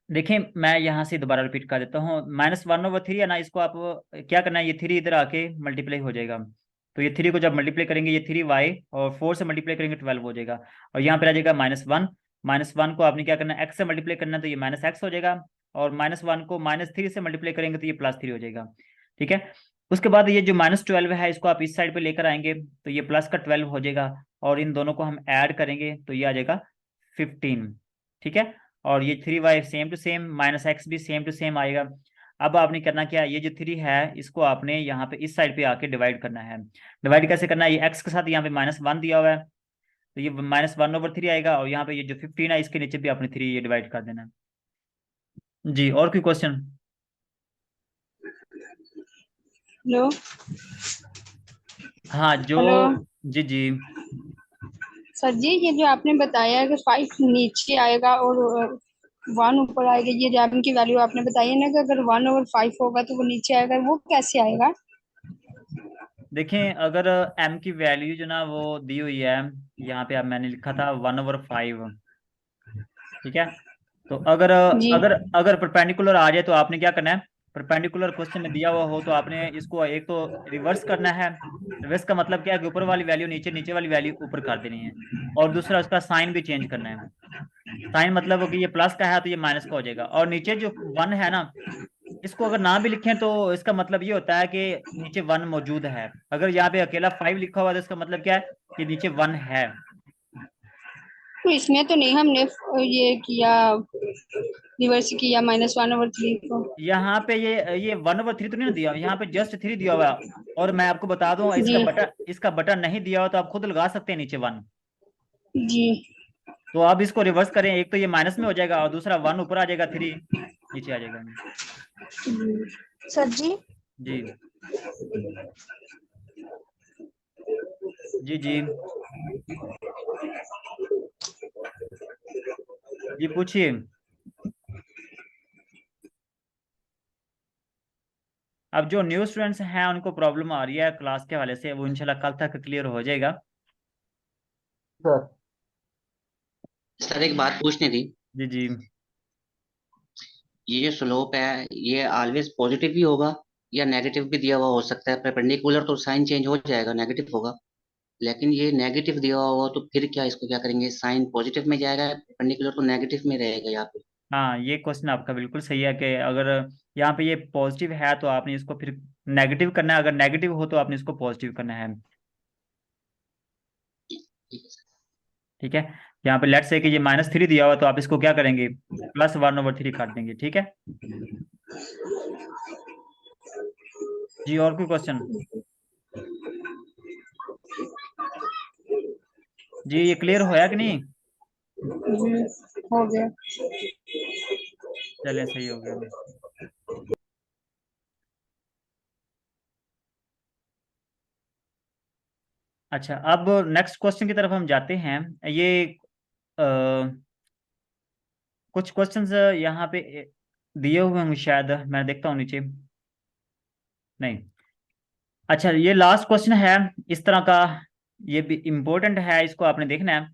देखिए मैं यहाँ से दोबारा रिपीट कर देता हूँ। -1/3 है ना, इसको आप क्या करना है, ये 3 इधर आके मल्टीप्लाई हो जाएगा। तो ये 3 को जब मल्टीप्लाई करेंगे, ये 3y, और 4 से मल्टीप्लाई करेंगे 12 हो जाएगा, और यहाँ पे आ जाएगा -1। -1 को आपने क्या करना है, x से मल्टीप्लाई करना है, तो ये -x हो जाएगा, और -1 को -3 से मल्टीप्लाई करेंगे तो ये +3 हो जाएगा, ठीक है। उसके बाद ये जो -12 है, इसको आप इस साइड पे लेकर आएंगे तो ये प्लस का 12 हो जाएगा, और इन दोनों को हम ऐड करेंगे तो ये आ जाएगा 15, ठीक है। और ये 3y same to same, -x भी सेम टू सेम आएगा। अब आपने करना क्या है, ये जो 3 है इसको आपने यहाँ पे इस साइड पे आके डिवाइड करना है। डिवाइड कैसे करना है, ये x के साथ यहाँ पे -1 दिया हुआ है, तो ये -1/3 आएगा, और यहाँ पे ये जो 15 है इसके नीचे भी आपने 3 ये डिवाइड कर देना है। जी, और कोई क्वेश्चन? हेलो हाँ, जो हेलो जी जी सर जी, ये जो आपने बताया है कि 5 नीचे आएगा और 1 ऊपर आएगा, ये रैम की वैल्यू आपने बताई है ना कि अगर 1/5 होगा तो वो नीचे आएगा, वो कैसे आएगा? देखें, अगर m की वैल्यू जो ना वो दी हुई है, यहाँ पे अब मैंने लिखा था 1/5, ठीक है। तो अगर जी अगर अगर परपेंडिकुलर आ जाए तो आपने क्या करना है, परपेंडिकुलर क्वेश्चन में दिया हुआ हो तो आपने इसको एक तो रिवर्स करना है। रिवर्स का मतलब क्या है कि ऊपर वाली वैल्यू नीचे, नीचे वाली वैल्यू ऊपर कर देनी है, और दूसरा उसका साइन भी चेंज करना है। साइन मतलब हो कि ये प्लस का है तो ये माइनस का हो जाएगा, और नीचे जो 1 है ना, इसको अगर ना भी लिखें तो इसका मतलब ये होता है कि नीचे 1 मौजूद है। अगर यहाँ पे अकेला 5 लिखा हुआ है तो इसका मतलब क्या है कि नीचे 1 है। तो इसमें तो नहीं हमने ये किया, रिवर्स किया -1/3 को। यहाँ पे ये 1/3 तो नहीं ना दिया, यहाँ पे जस्ट 3 दिया हुआ है। और मैं आपको बता दूं, जी इसका बटन नहीं दिया हुआ तो आप खुद लगा सकते हैं नीचे 1। जी तो आप इसको रिवर्स करें, एक तो ये माइनस में हो जाएगा और दूसरा 1 ऊपर आ जाएगा, 3 नीचे आ जाएगा। सर जी, जी जी जी जी पूछिए। अब जो न्यू स्टूडेंट्स हैं उनको प्रॉब्लम आ रही है क्लास के हवाले से, वो इंशाल्लाह कल तक क्लियर हो जाएगा। सर सर एक बात पूछनी थी। जी जी ये जो स्लोप है ये ऑलवेज पॉजिटिव ही होगा या नेगेटिव भी दिया हुआ हो सकता है? परपेंडिकुलर तो साइन चेंज हो जाएगा, नेगेटिव होगा। लेकिन ये नेगेटिव दिया हुआ होगा तो फिर क्या, इसको क्या करेंगे? साइन पॉजिटिव में जाएगा, परपेंडिकुलर तो नेगेटिव में रहेगा यहाँ पे। हाँ, ये क्वेश्चन आपका बिल्कुल सही है कि अगर यहाँ पे ये पॉजिटिव है तो आपने इसको फिर नेगेटिव करना है, अगर नेगेटिव हो तो आपने इसको पॉजिटिव करना है। ठीक है सर। ठीक है, यहाँ पे लेट्स से कि ये -3 दिया हुआ तो आप इसको क्या करेंगे, +1/3 काट देंगे। ठीक है जी, और कोई क्वेश्चन? जी, ये क्लियर होया कि नहीं? हो गया। चलें, सही हो गया। अच्छा, अब नेक्स्ट क्वेश्चन की तरफ हम जाते हैं। ये अ, कुछ क्वेश्चंस यहाँ पे दिए हुए होंगे शायद, मैं देखता हूँ नीचे। नहीं, अच्छा, ये लास्ट क्वेश्चन है इस तरह का। ये भी इम्पोर्टेंट है, इसको आपने देखना है,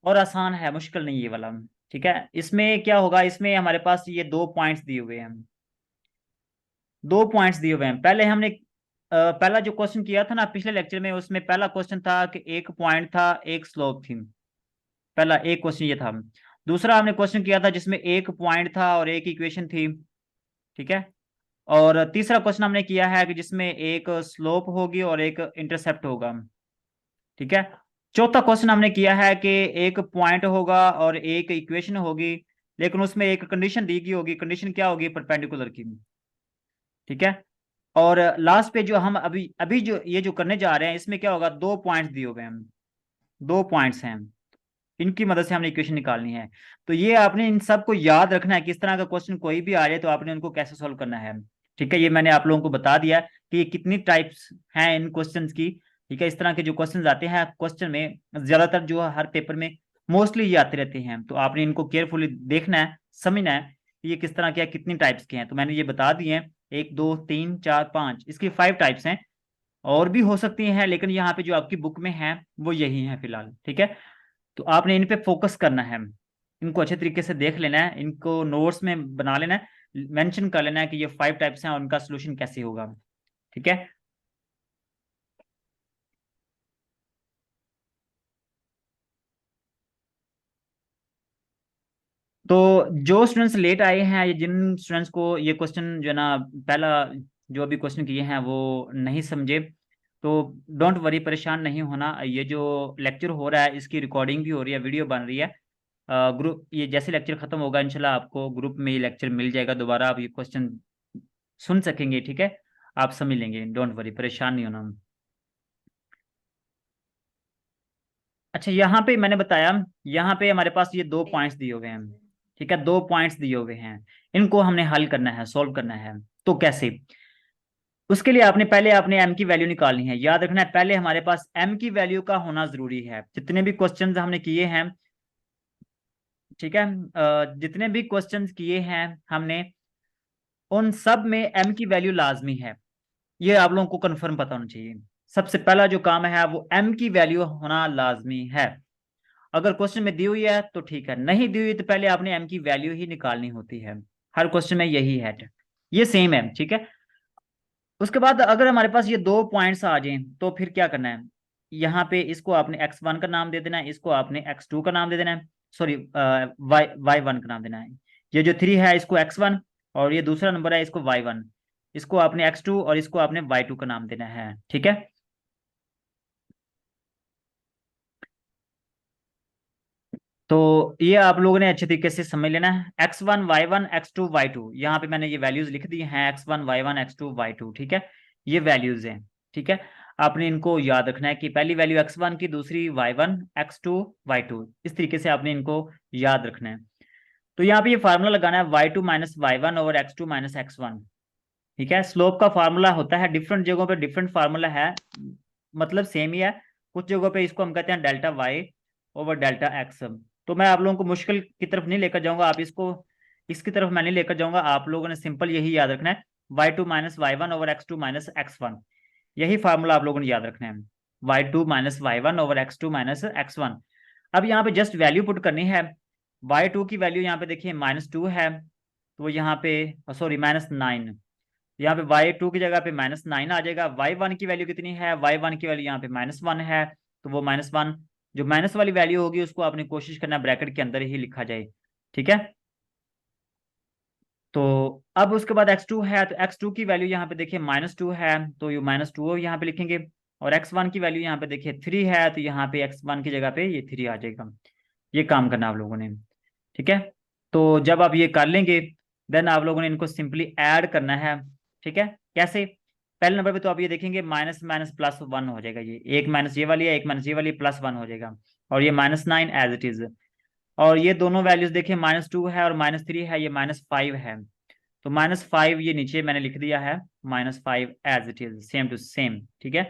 और आसान है, मुश्किल नहीं ये वाला। ठीक है, इसमें क्या होगा, इसमें हमारे पास ये 2 पॉइंट्स दिए हुए हैं। 2 पॉइंट्स दिए हुए हैं। पहले हमने पहला जो क्वेश्चन किया था ना पिछले लेक्चर में, उसमें पहला क्वेश्चन था कि एक पॉइंट था, एक स्लोप थी। पहला एक क्वेश्चन ये था। दूसरा हमने क्वेश्चन किया था जिसमें एक पॉइंट था और एक इक्वेशन थी। ठीक है, और तीसरा क्वेश्चन हमने किया है कि जिसमें एक स्लोप होगी और एक इंटरसेप्ट होगा। ठीक है, चौथा क्वेश्चन हमने किया है कि एक पॉइंट होगा और एक इक्वेशन होगी, लेकिन उसमें एक कंडीशन दी गई होगी। कंडीशन क्या होगी? परपेंडिकुलर की। ठीक है, और लास्ट पे जो हम अभी अभी जो ये जो करने जा रहे हैं, इसमें क्या होगा, 2 पॉइंट्स दिए हुए हैं। 2 पॉइंट्स हैं, इनकी मदद से हमने इक्वेशन निकालनी है। तो ये आपने इन सब को याद रखना है, किस तरह का क्वेश्चन कोई भी आ जाए तो आपने उनको कैसे सॉल्व करना है। ठीक है, ये मैंने आप लोगों को बता दिया कि ये कितनी टाइप्स हैं इन क्वेश्चंस की। ठीक है, इस तरह के जो क्वेश्चंस आते हैं क्वेश्चन में, ज्यादातर जो है हर पेपर में मोस्टली ये आते रहते हैं, तो आपने इनको केयरफुली देखना है, समझना है कि ये किस तरह के हैं, कितनी टाइप्स के हैं। तो मैंने ये बता दिए हैं, 1 2 3 4 5, इसकी 5 टाइप्स हैं। और भी हो सकती हैं, लेकिन यहाँ पे जो आपकी बुक में है वो यही है फिलहाल। ठीक है, तो आपने इन पे फोकस करना है, इनको अच्छे तरीके से देख लेना है, इनको नोट्स में बना लेना है, मेंशन कर लेना है कि ये 5 टाइप्स हैं और उनका सोल्यूशन कैसे होगा। ठीक है, तो जो स्टूडेंट्स लेट आए हैं या जिन स्टूडेंट्स को ये क्वेश्चन जो है ना, पहला जो अभी क्वेश्चन किए हैं वो नहीं समझे, तो डोंट वरी, परेशान नहीं होना। ये जो लेक्चर हो रहा है इसकी रिकॉर्डिंग भी हो रही है, वीडियो बन रही है। ग्रुप, ये जैसे लेक्चर खत्म होगा इंशाल्लाह आपको ग्रुप में ये लेक्चर मिल जाएगा, दोबारा आप ये क्वेश्चन सुन सकेंगे। ठीक है, आप समझ लेंगे, डोंट वरी, परेशान नहीं होना। अच्छा, यहाँ पे मैंने बताया, यहाँ पे हमारे पास ये 2 पॉइंट्स दिए हुए हैं, ठीक है, 2 पॉइंट्स दिए हुए हैं, इनको हमने हल करना है, सॉल्व करना है। तो कैसे? उसके लिए आपने पहले अपने m की वैल्यू निकालनी है। याद रखना है, पहले हमारे पास m की वैल्यू का होना जरूरी है। जितने भी क्वेश्चंस हमने किए हैं, ठीक है, जितने भी क्वेश्चंस किए हैं हमने, उन सब में m की वैल्यू लाजमी है। ये आप लोगों को कंफर्म पता होना चाहिए। सबसे पहला जो काम है वो m की वैल्यू होना लाजमी है। अगर क्वेश्चन में दी हुई है तो ठीक है, नहीं दी हुई तो पहले आपने m की वैल्यू ही निकालनी होती है। हर क्वेश्चन में यही है, ये सेम है, ठीक है। उसके बाद अगर हमारे पास ये 2 पॉइंट्स आ जाएं तो फिर क्या करना है? यहाँ पे इसको आपने x1 का नाम दे देना है, इसको आपने x2 का नाम दे देना है, सॉरी y1 का नाम देना है। ये जो 3 है इसको x1, और ये दूसरा नंबर है इसको y1, इसको आपने x2 और इसको आपने y2 का नाम देना है, ठीक है। तो ये आप लोगों ने अच्छे तरीके से समझ लेना है। x1 y1 x2 y2, यहाँ पे मैंने ये वैल्यूज लिख दी हैं, x1 y1 x2 y2, ठीक है, ये वैल्यूज हैं, ठीक है। आपने इनको याद रखना है कि पहली वैल्यू x1 की, दूसरी y1 x2 y2, इस तरीके से आपने इनको याद रखना है। तो यहाँ पे ये फार्मूला लगाना है y2 minus y1 over x2 minus x1, ठीक है। स्लोप का फार्मूला होता है, डिफरेंट जगहों पे डिफरेंट फार्मूला है, मतलब सेम ही है। कुछ जगहों पे इसको हम कहते हैं delta y over delta x। तो मैं आप लोगों को मुश्किल की तरफ नहीं लेकर जाऊंगा, आप इसको इसकी तरफ मैं नहीं लेकर जाऊंगा। आप लोगों ने सिंपल यही याद रखना है, y2 minus y1 over x2 minus x1, यही फार्मूला आप लोगों ने याद रखना है, y2 minus y1 over x2 minus x1। अब यहाँ पे जस्ट वैल्यू पुट करनी है। y2 की वैल्यू यहाँ पे देखिए -2 है, तो यहाँ पे सॉरी -9, यहाँ पे y2 की जगह पे -9 आ जाएगा। y1 की वैल्यू कितनी है? y1 की वैल्यू यहाँ पे -1 है, तो वो -1, जो माइनस वाली वैल्यू होगी उसको आपने कोशिश करना ब्रैकेट के अंदर ही लिखा जाए, ठीक है। तो अब उसके बाद x2 है, तो x2 की वैल्यू यहाँ पे देखिए -2 है, तो ये -2 यहाँ पे लिखेंगे। और x1 की वैल्यू यहाँ पे देखिए 3 है, तो यहाँ पे x1 की जगह पे ये 3 आ जाएगा। ये काम करना आप लोगों ने, ठीक है। तो जब आप ये कर लेंगे, देन आप लोगों ने इनको सिंपली ऐड करना है, ठीक है। कैसे? पहले नंबर पे तो आप ये देखेंगे माइनस माइनस प्लस 1 हो जाएगा, ये एक माइनस ये वाली है, एक माइनस ये वाली, +1 हो जाएगा। और ये -9 एज इट इज। और ये दोनों वैल्यूज देखिए -2 है और -3 है, ये -5 है, तो -5 ये नीचे मैंने लिख दिया है, -5 as it is, same to same, ठीक है।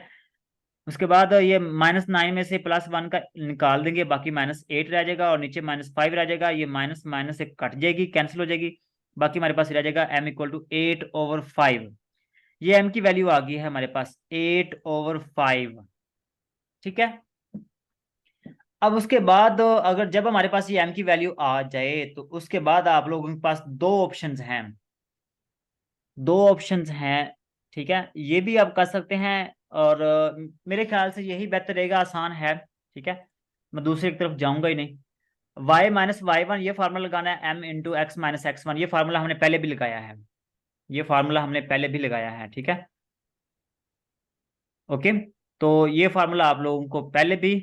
उसके बाद ये -9 में से +1 का निकाल देंगे, बाकी -8 रह जाएगा, और नीचे -5 रह जाएगा। ये माइनस माइनस से कट जाएगी, कैंसिल हो जाएगी, बाकी हमारे पास रह जाएगा m = 8/5। ये m की वैल्यू आ गई है हमारे पास 8/5, ठीक है। अब उसके बाद अगर जब हमारे पास ये m की वैल्यू आ जाए, तो उसके बाद आप लोगों के पास 2 ऑप्शंस हैं, 2 ऑप्शंस हैं, ठीक है। ये भी आप कर सकते हैं, और मेरे ख्याल से यही बेहतर रहेगा, आसान है, ठीक है। मैं दूसरी की तरफ जाऊंगा ही नहीं। y माइनस y1, ये फार्मूला लगाना है, m into x minus x1, ये फार्मूला हमने पहले भी लगाया है, ये फार्मूला हमने पहले भी लगाया है, ठीक है, ओके। तो ये फार्मूला आप लोगों को पहले भी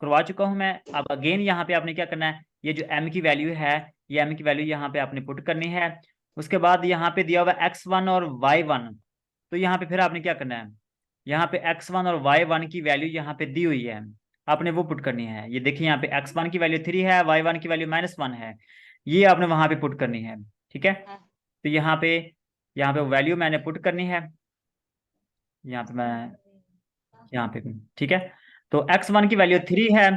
करवा चुका हूं मैं। अब अगेन यहाँ पे आपने क्या करना है, ये जो m की वैल्यू है, ये m की वैल्यू यहाँ पे आपने पुट करनी है। उसके बाद यहाँ पे दिया हुआ x1 और y1, तो यहाँ पे फिर आपने क्या करना है, यहाँ पे x1 और y1 की वैल्यू यहाँ पे दी हुई है, आपने वो पुट करनी है। ये देखिए यहाँ पे x1 की वैल्यू 3 है, y1 की वैल्यू -1 है, ये आपने वहां पे पुट करनी है, ठीक है। तो यहाँ पे वैल्यू मैंने पुट करनी है, यहाँ पे मैं यहाँ पे, ठीक है। तो x1 की वैल्यू 3 है,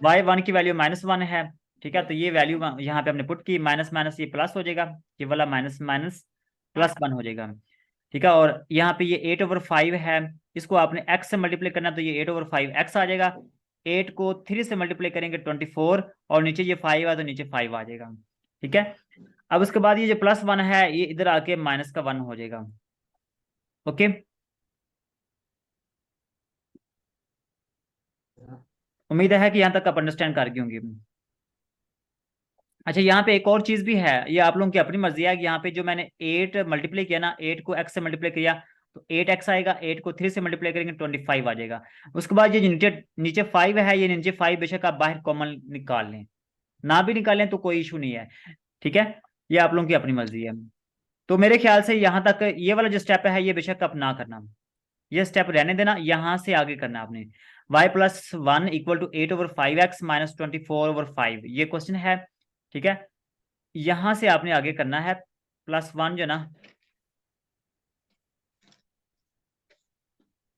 y1 की वैल्यू -1 है, ठीक है। तो ये वैल्यू यहाँ पे हमने पुट की, माइनस माइनस ये प्लस हो जाएगा, ये वाला माइनस माइनस +1 हो जाएगा, ठीक है। और यहाँ पे ये 8/5 है, इसको आपने x से मल्टीप्लाई करना, तो ये 8/5 x आ जाएगा। 8 को 3 से मल्टीप्लाई करेंगे 24, और नीचे ये 5 है तो नीचे 5 आ जाएगा, ठीक है। अब उसके बाद ये जो +1 है, ये इधर आके -1 हो जाएगा, ओके। उम्मीद है कि यहाँ तक आप अंडरस्टैंड कर गए होंगे। अच्छा, यहाँ पे एक और चीज भी है, ये आप लोगों की अपनी मर्जी है कि यहाँ पे जो मैंने 8 मल्टीप्लाई किया ना, 8 को x से मल्टीप्लाई किया तो 8x आएगा, 8 को 3 से मल्टीप्लाई करेंगे 25 आ जाएगा। उसके बाद ये नीचे नीचे 5 है, ये नीचे 5 बेशक आप बाहर कॉमन निकाल लें, ना भी निकालें तो कोई इशू नहीं है, ठीक है। ये आप लोगों की अपनी मर्जी है। तो मेरे ख्याल से यहाँ तक ये वाला जो स्टेप है, ये बेशक आप ना करना, ये स्टेप रहने देना, यहाँ से आगे करना आपने। y+1 = 8/5x - 24/5 ये क्वेश्चन है। ठीक है, यहां से आपने आगे करना है +1 जो ना,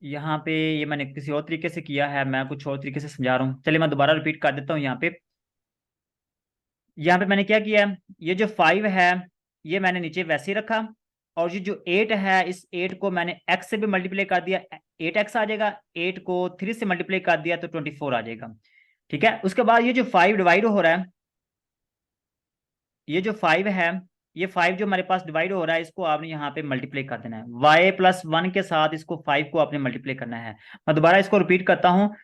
यहाँ पे ये मैंने किसी और तरीके से किया है, मैं कुछ और तरीके से समझा रहा हूँ। चलिए मैं दोबारा रिपीट कर देता हूँ। यहाँ पे मैंने क्या किया है, ये जो 5 है ये मैंने नीचे वैसे ही रखा, और ये जो 8 है इस 8 को मैंने x से भी मल्टीप्लाई कर दिया, 8x आ जाएगा। 8 को 3 से मल्टीप्लाई कर दिया तो 24 आ जाएगा। ठीक है, उसके बाद ये जो 5 डिवाइड हो रहा है, ये जो 5 है, ये 5 जो हमारे पास डिवाइड हो रहा है, इसको आपने यहाँ पे मल्टीप्लाई कर देना है। y+1 के साथ इसको 5 को आपने मल्टीप्लाई करना है। मैं दोबारा इसको रिपीट करता हूँ।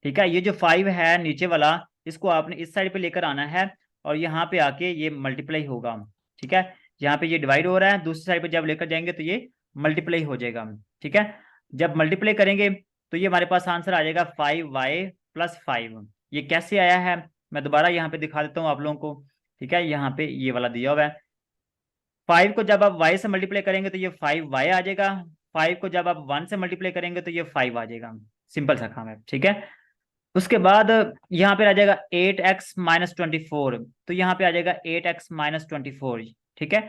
ठीक है, ये जो 5 है नीचे वाला, इसको आपने इस साइड पे लेकर आना है और यहाँ पे आके ये मल्टीप्लाई होगा। ठीक है, यहाँ पे ये डिवाइड हो रहा है, दूसरी साइड पे जब लेकर जाएंगे तो ये मल्टीप्लाई हो जाएगा। ठीक है, जब मल्टीप्लाई करेंगे तो ये हमारे पास आंसर आ जाएगा 5y+5। ये कैसे आया है मैं दोबारा यहाँ पे दिखा देता हूँ आप लोगों को। ठीक है, यहाँ पे ये वाला दिया हुआ है। 5 को जब आप y से मल्टीप्लाई करेंगे तो ये 5y आ जाएगा। 5 को जब आप 1 से मल्टीप्लाई करेंगे तो ये 5 आ जाएगा। सिंपल सा काम है। ठीक है, उसके बाद यहाँ पे आ जाएगा 8x - 24, तो यहाँ पे आ जाएगा 8x - 24। ठीक है,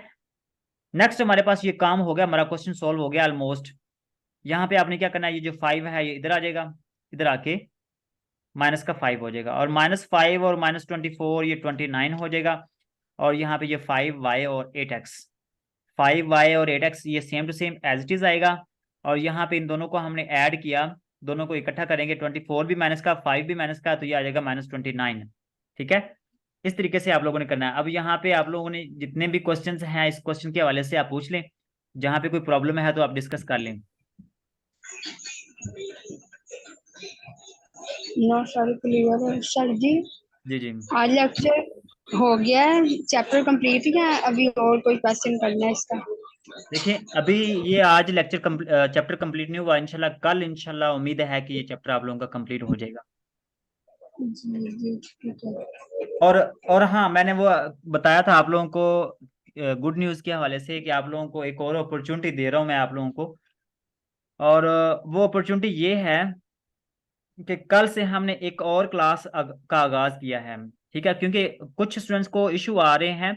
नेक्स्ट हमारे पास ये काम हो गया, हमारा क्वेश्चन सॉल्व हो गया ऑलमोस्ट। यहाँ पे आपने क्या करना है, ये जो 5 है ये इधर आ जाएगा, इधर आके -5 हो जाएगा, और -5 और -24 ये 29 हो जाएगा। और यहाँ पे ये 5y और 8x, 5y और 8x ये same to same as it is आएगा। और यहाँ पे इन दोनों को हमने ऐड किया, दोनों को इकट्ठा करेंगे, 24 भी माइनस का, 5 भी माइनस का, तो ये आ जाएगा -29। ठीक है, इस तरीके से आप लोगों ने करना है। अब यहाँ पे आप लोगों ने जितने भी क्वेश्चंस हैं इस क्वेश्चन के हवाले से आप पूछ लें, जहाँ पे कोई प्रॉब्लम है तो आप डिस्कस कर लें। नो सर, क्लियर है सर जी। जी आज लेक्चर हो गया है, चैप्टर कंप्लीट ही है, अभी और कोई क्वेश्चन करना है इसका? देखिए, अभी ये आज चैप्टर कंप्लीट नहीं हुआ, इंशाल्लाह कल इंशाल्लाह उम्मीद है कि ये चैप्टर आप लोगों का कंप्लीट हो जाएगा। जी जी ठीक है। और हाँ, मैंने वो बताया था आप लोगों को गुड न्यूज़ के हवाले से कि आप लोगों को एक और अपॉर्चुनिटी दे रहा हूँ मैं आप लोगों को। और वो अपॉर्चुनिटी ये है कि कल से हमने एक और क्लास का आगाज किया है। ठीक है, क्योंकि कुछ स्टूडेंट्स को इशू आ रहे हैं,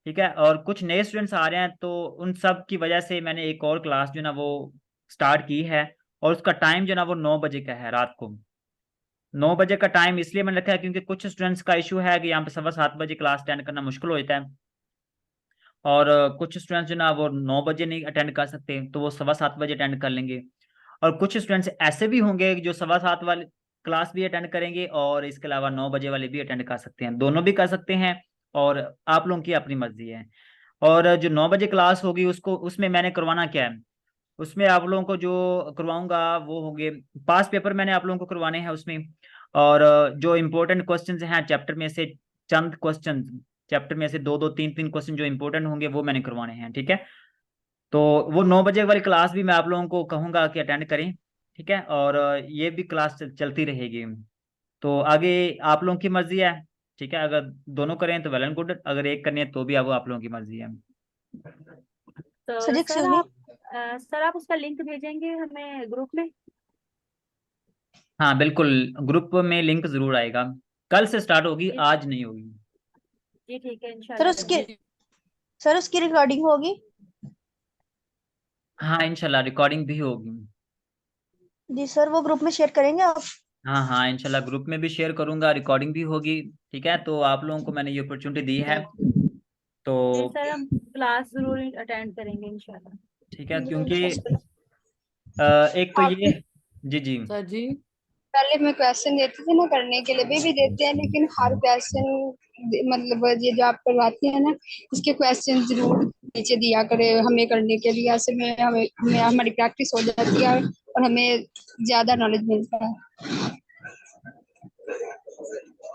ठीक है, और कुछ नए स्टूडेंट्स आ रहे हैं, तो उन सब की वजह से मैंने एक और क्लास जो ना वो स्टार्ट की है। और उसका टाइम जो ना वो 9 बजे का है, रात को 9 बजे का टाइम इसलिए मैंने रखा है क्योंकि कुछ स्टूडेंट्स का इशू है कि यहाँ पे 7:15 बजे क्लास अटेंड करना मुश्किल हो जाता है, और कुछ स्टूडेंट्स जो ना वो 9 बजे नहीं अटेंड कर सकते, तो वो 7:15 बजे अटेंड कर लेंगे। और कुछ स्टूडेंट्स ऐसे भी होंगे जो 7:15 वाले क्लास भी अटेंड करेंगे और इसके अलावा 9 बजे वाले भी अटेंड कर सकते हैं, दोनों भी कर सकते हैं, और आप लोगों की अपनी मर्जी है। और जो 9 बजे क्लास होगी उसको, उसमें मैंने करवाना क्या है, उसमें आप लोगों को जो करवाऊंगा वो होंगे पास पेपर, मैंने आप लोगों को करवाने हैं उसमें। और जो इम्पोर्टेंट क्वेश्चंस हैं चैप्टर में से, चंद क्वेश्चन चैप्टर में से 2-2 3-3 क्वेश्चन जो इम्पोर्टेंट होंगे वो मैंने करवाने हैं। ठीक है, तो वो 9 बजे वाली क्लास भी मैं आप लोगों को कहूँगा कि अटेंड करें। ठीक है, और ये भी क्लास चलती रहेगी, तो आगे आप लोगों की मर्जी है। ठीक है, अगर दोनों करें तो वेल एंड गुड, अगर एक करनी है तो भी आप लोगों की मर्जी है। तो सर सर एक्सक्यूज मी, आप उसका लिंक भेजेंगे हमें ग्रुप में? हाँ बिल्कुल, ग्रुप में लिंक जरूर आएगा, कल से स्टार्ट होगी, जी आज नहीं होगी। जी ठीक है सर इंशाल्लाह। सर उसकी रिकॉर्डिंग होगी? हाँ इंशाल्लाह रिकॉर्डिंग भी होगी। जी सर, वो ग्रुप में शेयर करेंगे आप? हाँ हाँ, इंशाल्लाह ग्रुप में भी शेयर करूंगा, रिकॉर्डिंग भी होगी। ठीक है, तो आप लोगों को मैंने ये अपॉर्चुनिटी दी है, तो जी सर, हम क्लास जरूर अटेंड करेंगे इंशाल्लाह। ठीक है, क्योंकि एक तो ये, जी जी सर जी पहले मैं क्वेश्चन देती थी ना करने के लिए, भी देते हैं, लेकिन हर क्वेश्चन मतलब ये जो आप करवाती है ना, इसके क्वेश्चन जरूर नीचे दिया करे हमें करने के लिए, ऐसे में हमें हमारी प्रैक्टिस हो जाती है और हमें ज्यादा नॉलेज मिलता है।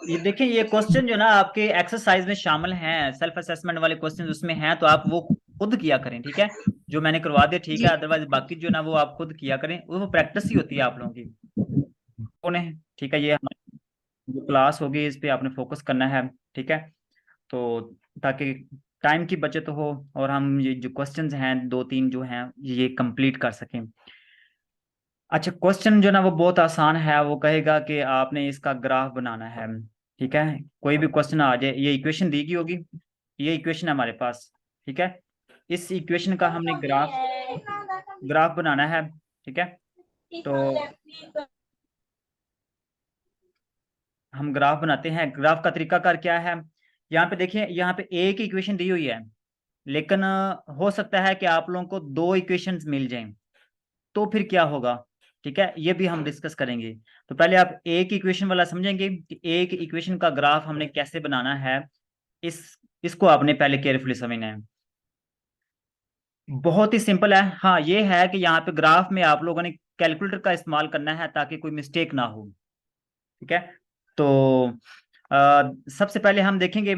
ये देखिए, ये क्वेश्चन जो ना आपके एक्सरसाइज में शामिल हैं, सेल्फ असेसमेंट वाले क्वेश्चन उसमें हैं, तो आप वो खुद किया करें। ठीक है, जो मैंने करवा दिया ठीक है, अदरवाइज बाकी जो ना वो आप खुद किया करें, वो प्रैक्टिस ही होती है आप लोगों की। ठीक है, ये हमारी जो क्लास होगी इस पे आपने फोकस करना है। ठीक है, तो ताकि टाइम की बचत हो और हम ये जो क्वेश्चंस हैं 2-3 जो हैं ये कंप्लीट कर सकें। अच्छा, क्वेश्चन जो ना वो बहुत आसान है। वो कहेगा कि आपने इसका ग्राफ बनाना है। ठीक है, कोई भी क्वेश्चन आ जाए, ये इक्वेशन दी गई होगी, ये इक्वेशन है हमारे पास। ठीक है, इस इक्वेशन का हमने ग्राफ बनाना है। ठीक है, तो हम ग्राफ बनाते हैं। ग्राफ का तरीकाकार क्या है? यहाँ पे देखिए, यहाँ पे एक इक्वेशन दी हुई है, लेकिन हो सकता है कि आप लोगों को दो इक्वेशंस मिल जाएं, तो फिर क्या होगा? ठीक है, ये भी हम डिस्कस करेंगे। तो पहले आप एक इक्वेशन वाला समझेंगे कि एक इक्वेशन का ग्राफ हमने कैसे बनाना है। इसको आपने पहले केयरफुली समझना है। बहुत ही सिंपल है। हाँ, ये है कि यहाँ पे ग्राफ में आप लोगों ने कैलकुलेटर का इस्तेमाल करना है ताकि कोई मिस्टेक ना हो। ठीक है, तो सबसे पहले हम देखेंगे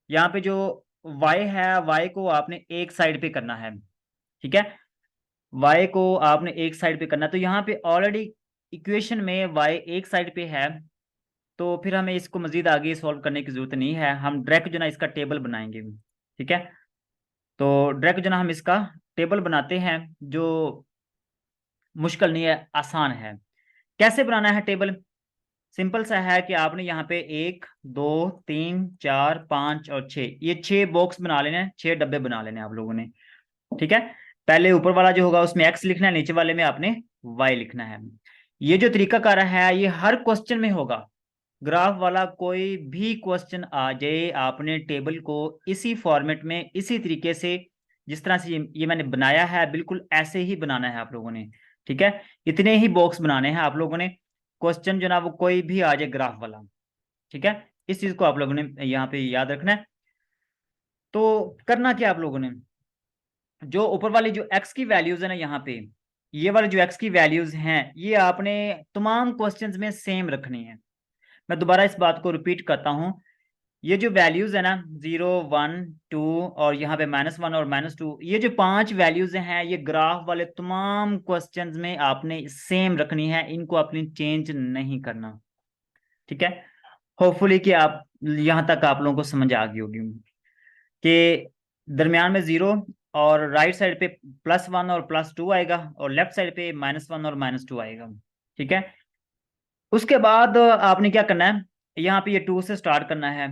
यहाँ पे जो y है, y को आपने एक साइड पे करना है। ठीक है, y को आपने एक साइड पे करना है। तो यहाँ पे ऑलरेडी इक्वेशन में y एक साइड पे है, तो फिर हमें इसको मजीद आगे सॉल्व करने की जरूरत नहीं है। हम डायरेक्ट जो ना इसका टेबल बनाएंगे। ठीक है, तो डायरेक्ट जो ना हम इसका टेबल बनाते हैं, जो मुश्किल नहीं है, आसान है। कैसे बनाना है टेबल? सिंपल सा है कि आपने यहाँ पे 1 2 3 4 5 और 6, ये 6 बॉक्स बना लेने हैं, 6 डब्बे बना लेने हैं आप लोगों ने। ठीक है, पहले ऊपर वाला जो होगा उसमें x लिखना है, नीचे वाले में आपने y लिखना है। ये जो तरीकाकार है ये हर क्वेश्चन में होगा। ग्राफ वाला कोई भी क्वेश्चन आ जाए, आपने टेबल को इसी फॉर्मेट में, इसी तरीके से, जिस तरह से ये मैंने बनाया है, बिल्कुल ऐसे ही बनाना है आप लोगों ने। ठीक है, इतने ही बॉक्स बनाने हैं आप लोगों ने। क्वेश्चन जो ना वो कोई भी आ जाए ग्राफ वाला। ठीक है, इस चीज को आप लोगों ने यहाँ पे याद रखना है। तो करना क्या आप लोगों ने, जो ऊपर वाली जो x की वैल्यूज है ना, यहाँ पे ये वाली जो x की वैल्यूज हैं, ये आपने तमाम क्वेश्चंस में सेम रखनी है। मैं दोबारा इस बात को रिपीट करता हूं, ये जो वैल्यूज है ना 0 1 2 और यहाँ पे -1 और -2, ये जो 5 वैल्यूज हैं, ये ग्राफ वाले तमाम क्वेश्चंस में आपने सेम रखनी है, इनको आपने चेंज नहीं करना। ठीक है, होपफुली कि आप यहाँ तक आप लोगों को समझ आ गई होगी कि दरमियान में 0 और राइट साइड पे +1 और +2 आएगा, और लेफ्ट साइड पे -1 और -2 आएगा। ठीक है, उसके बाद आपने क्या करना है, यहाँ पे ये 2 से स्टार्ट करना है।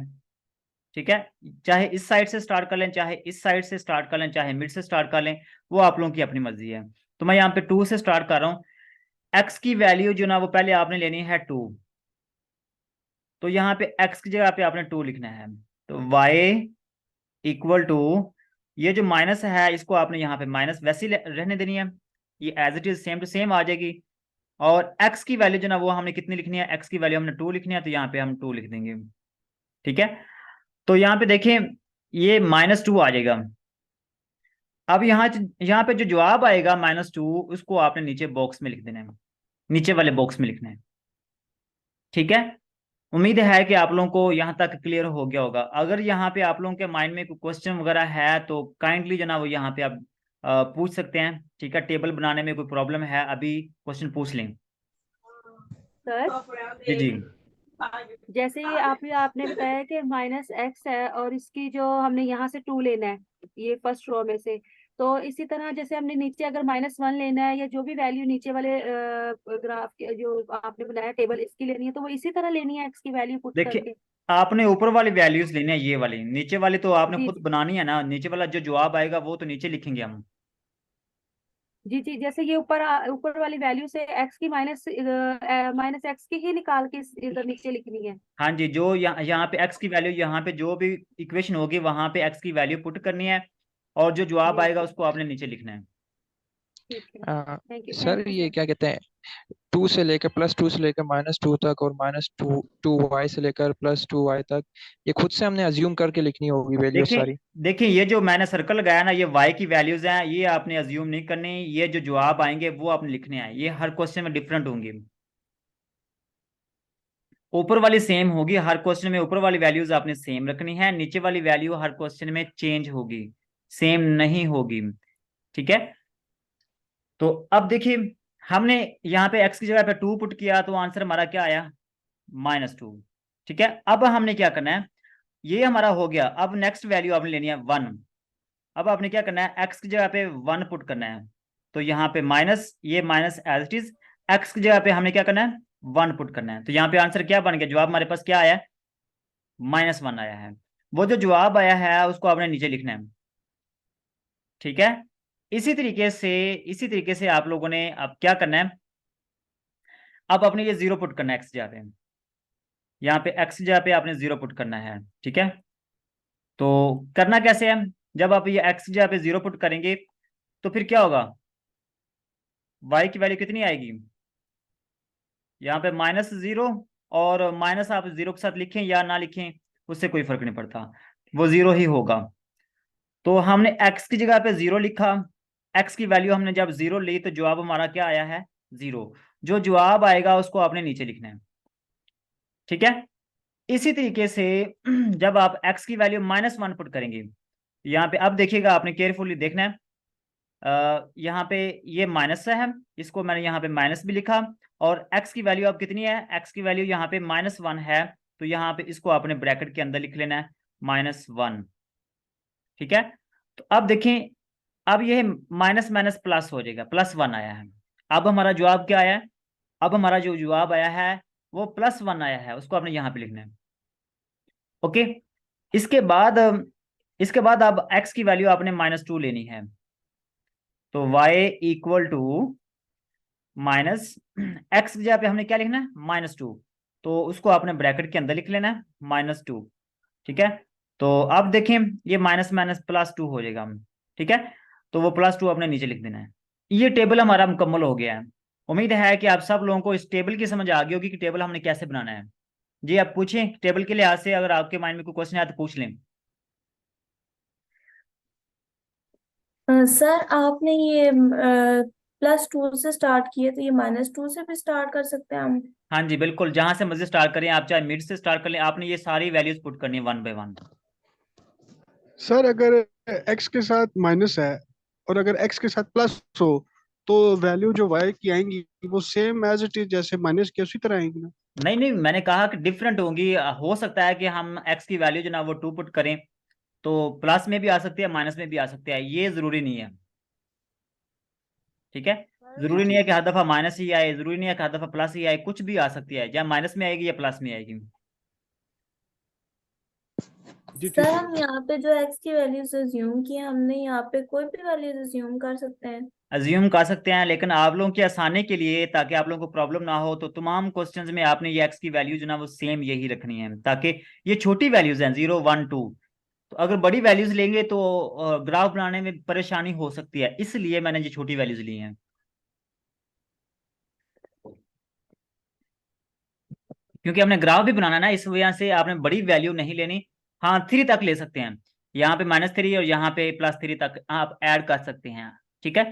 ठीक है, चाहे इस साइड से स्टार्ट कर लें, चाहे इस साइड से स्टार्ट कर लें, चाहे मिड से स्टार्ट कर लें, वो आप लोगों की अपनी मर्जी है। तो मैं यहाँ पे 2 से स्टार्ट कर रहा हूँ। x की वैल्यू जो ना वो पहले आपने लेनी है 2, तो यहाँ पे x की जगह पे आपने 2 लिखना है। तो y इक्वल टू, ये जो माइनस है इसको आपने यहाँ पे माइनस वैसे ही रहने देनी है, ये as it is same to same आ जाएगी। और x की वैल्यू जो ना वो हमने कितनी लिखनी है, x की वैल्यू हमने 2 लिखनी है, तो यहाँ पे हम 2 लिख देंगे। ठीक है, तो यहाँ पे देखें ये -2 आ जाएगा। अब यहाँ पे जो जवाब आएगा -2, उसको आपने नीचे बॉक्स में लिख देना है, नीचे वाले बॉक्स में लिखना है। ठीक है, उम्मीद है कि आप लोगों को यहाँ तक क्लियर हो गया होगा। अगर यहाँ पे आप लोगों के माइंड में कोई क्वेश्चन वगैरह है तो काइंडली जो ना वो यहाँ पे आप पूछ सकते हैं। ठीक है, टेबल बनाने में कोई प्रॉब्लम है अभी क्वेश्चन पूछ लें। सर जी जी, जैसे ही आपने बताया कि -x है और इसकी जो हमने यहाँ से 2 लेना है, ये फर्स्ट रो में से, तो इसी तरह जैसे हमने नीचे अगर -1 लेना है, या जो भी वैल्यू नीचे वाले ग्राफ के जो आपने बनाया टेबल, इसकी लेनी है, तो वो इसी तरह लेनी है x की वैल्यू पुट देखिए करके। आपने ऊपर वाली वैल्यूज लेनी है, ये वाली, नीचे वाली तो आपने जी खुद बनानी है ना। नीचे वाला जो जवाब आएगा वो तो नीचे लिखेंगे हम। जी जी, जैसे ये ऊपर वाली वैल्यू से x की माइनस x की ही निकाल के इधर नीचे लिखनी है। हाँ जी, जो यहाँ पे x की वैल्यू, यहाँ पे जो भी इक्वेशन होगी वहां पे x की वैल्यू पुट करनी है, और जो जवाब जी आएगा उसको आपने नीचे लिखना है। ठीक है, थैंक सर यू ये सर। क्या कहते हैं, 2 से लेकर +2 से लेकर -2 तक, और -2y से लेकर +2y तक, ये खुद से हमने अज्यूम करके लिखनी होगी वैल्यू देखिए सारी? देखिए, ये जो मैंने सर्कल लगाया ना, ये y की वैल्यूज हैं, ये आपने अज्यूम नहीं करनी। ये जो जवाब आएंगे वो आपने लिखने हैं, ये हर क्वेश्चन में डिफरेंट होंगे। ऊपर वाली सेम होगी हर क्वेश्चन में, ऊपर वाली वैल्यूज आपने सेम रखनी है, नीचे वाली वैल्यू हर क्वेश्चन में चेंज होगी, सेम नहीं होगी। ठीक है, तो अब देखिए हमने यहाँ पे x की जगह पे 2 पुट किया, तो आंसर हमारा क्या आया, -2। ठीक है, अब हमने क्या करना है, ये हमारा हो गया। अब नेक्स्ट वैल्यू आपने लेनी है 1। अब आपने क्या करना है, x की जगह पे 1 पुट करना है, तो यहाँ पे माइनस, ये minus as it is, x की जगह पे हमने क्या करना है, 1 पुट करना है। तो यहाँ पे आंसर क्या बन गया, जवाब हमारे पास क्या आया है, -1 आया है। वो जो जवाब आया है उसको आपने नीचे लिखना है, ठीक है। इसी तरीके से आप लोगों ने अब क्या करना है, अब अपने ये 0 पुट करना है एक्स जगह पे, यहाँ पे एक्स की जगह पे आपने 0 पुट करना है, ठीक है। तो करना कैसे है, जब आप ये एक्स की जगह पे 0 पुट करेंगे तो फिर क्या होगा, y की वैल्यू कितनी आएगी, यहाँ पे -0, और माइनस आप 0 के साथ लिखें या ना लिखें उससे कोई फर्क नहीं पड़ता, वो 0 ही होगा। तो हमने x की जगह पे 0 लिखा, x की वैल्यू हमने जब 0 ली तो जवाब हमारा क्या आया है, 0। जो जवाब आएगा उसको आपने नीचे लिखना है, ठीक है। इसी तरीके से जब आप x की वैल्यू -1 पुट करेंगे, यहाँ पे अब देखिएगा, आपने केयरफुली देखना है, यहाँ पे ये माइनस है, इसको मैंने यहाँ पे माइनस भी लिखा, और x की वैल्यू अब कितनी है, x की वैल्यू यहाँ पे -1 है, तो यहाँ पे इसको आपने ब्रैकेट के अंदर लिख लेना है -1, ठीक है। तो अब देखें, अब ये माइनस माइनस प्लस हो जाएगा, +1 आया है। अब हमारा जवाब क्या आया है, अब हमारा जो जवाब आया है वो +1 आया है, उसको आपने यहाँ पे लिखना है, ओके। इसके बाद अब x की वैल्यू आपने -2 लेनी है, तो y equal to minus x की जगह पे हमने क्या लिखना है, -2, तो उसको आपने ब्रैकेट के अंदर लिख लेना है -2, ठीक है। तो अब देखें ये माइनस माइनस +2 हो जाएगा, ठीक है। तो वो +2 आपने नीचे लिख देना है। ये टेबल हमारा मुकम्मल हो गया है। उम्मीद है कि आप सब लोगों को इस टेबल की समझ आ गई होगी कि टेबल हमने कैसे बनाना है। जी आप पूछें, टेबल के लिहाज से अगर आपके माइंड में कोई क्वेश्चन है तो पूछ लें। सर आपने ये +2 से स्टार्ट किए, तो ये -2 से भी स्टार्ट कर सकते हैं हम? हाँ जी बिल्कुल, जहां से मर्जी स्टार्ट करें आप, चाहे मिड से स्टार्ट कर लें, आपने ये सारी वैल्यूज पुट करनी है 1 बाय 1। सर अगर x के साथ माइनस है और अगर x के साथ प्लस हो तो वैल्यू जो y की आएंगी वो सेम एज इट इज जैसे माइनस की उसी तरह आएंगी ना? नहीं नहीं, मैंने कहा कि डिफरेंट होंगी। हो सकता है कि हम x की वैल्यू जो ना वो 2 पुट करें तो प्लस में भी आ सकती है, माइनस में भी आ सकती है, ये जरूरी नहीं है, ठीक है। जरूरी नहीं है कि हर दफा माइनस ही आए, जरूरी नहीं है कि हर दफा प्लस ही आए, कुछ भी आ सकती है, या माइनस में आएगी या प्लस में आएगी। सर हम यहाँ पे जो x की वैल्यूज अज्यूम की है, हमने यहाँ पे कोई भी वैल्यूज अज्यूम कर सकते हैं? अज्यूम कर सकते हैं, लेकिन आप लोगों की आसानी के लिए, ताकि आप लोगों को प्रॉब्लम ना हो, तो तमाम क्वेश्चंस में आपने ये x की वैल्यू जो ना वो सेम यही रखनी है, ताकि ये छोटी वैल्यूज हैं 0 1 2, तो अगर बड़ी वैल्यूज लेंगे तो ग्राफ बनाने में परेशानी हो सकती है, इसलिए मैंने ये छोटी वैल्यूज ली हैं। क्योंकि हमने ग्राफ भी बनाना है ना, इस वजह से आपने बड़ी वैल्यू नहीं लेनी। हाँ 3 तक ले सकते हैं, यहाँ पे -3 और यहाँ पे +3 तक आप ऐड कर सकते हैं, ठीक है।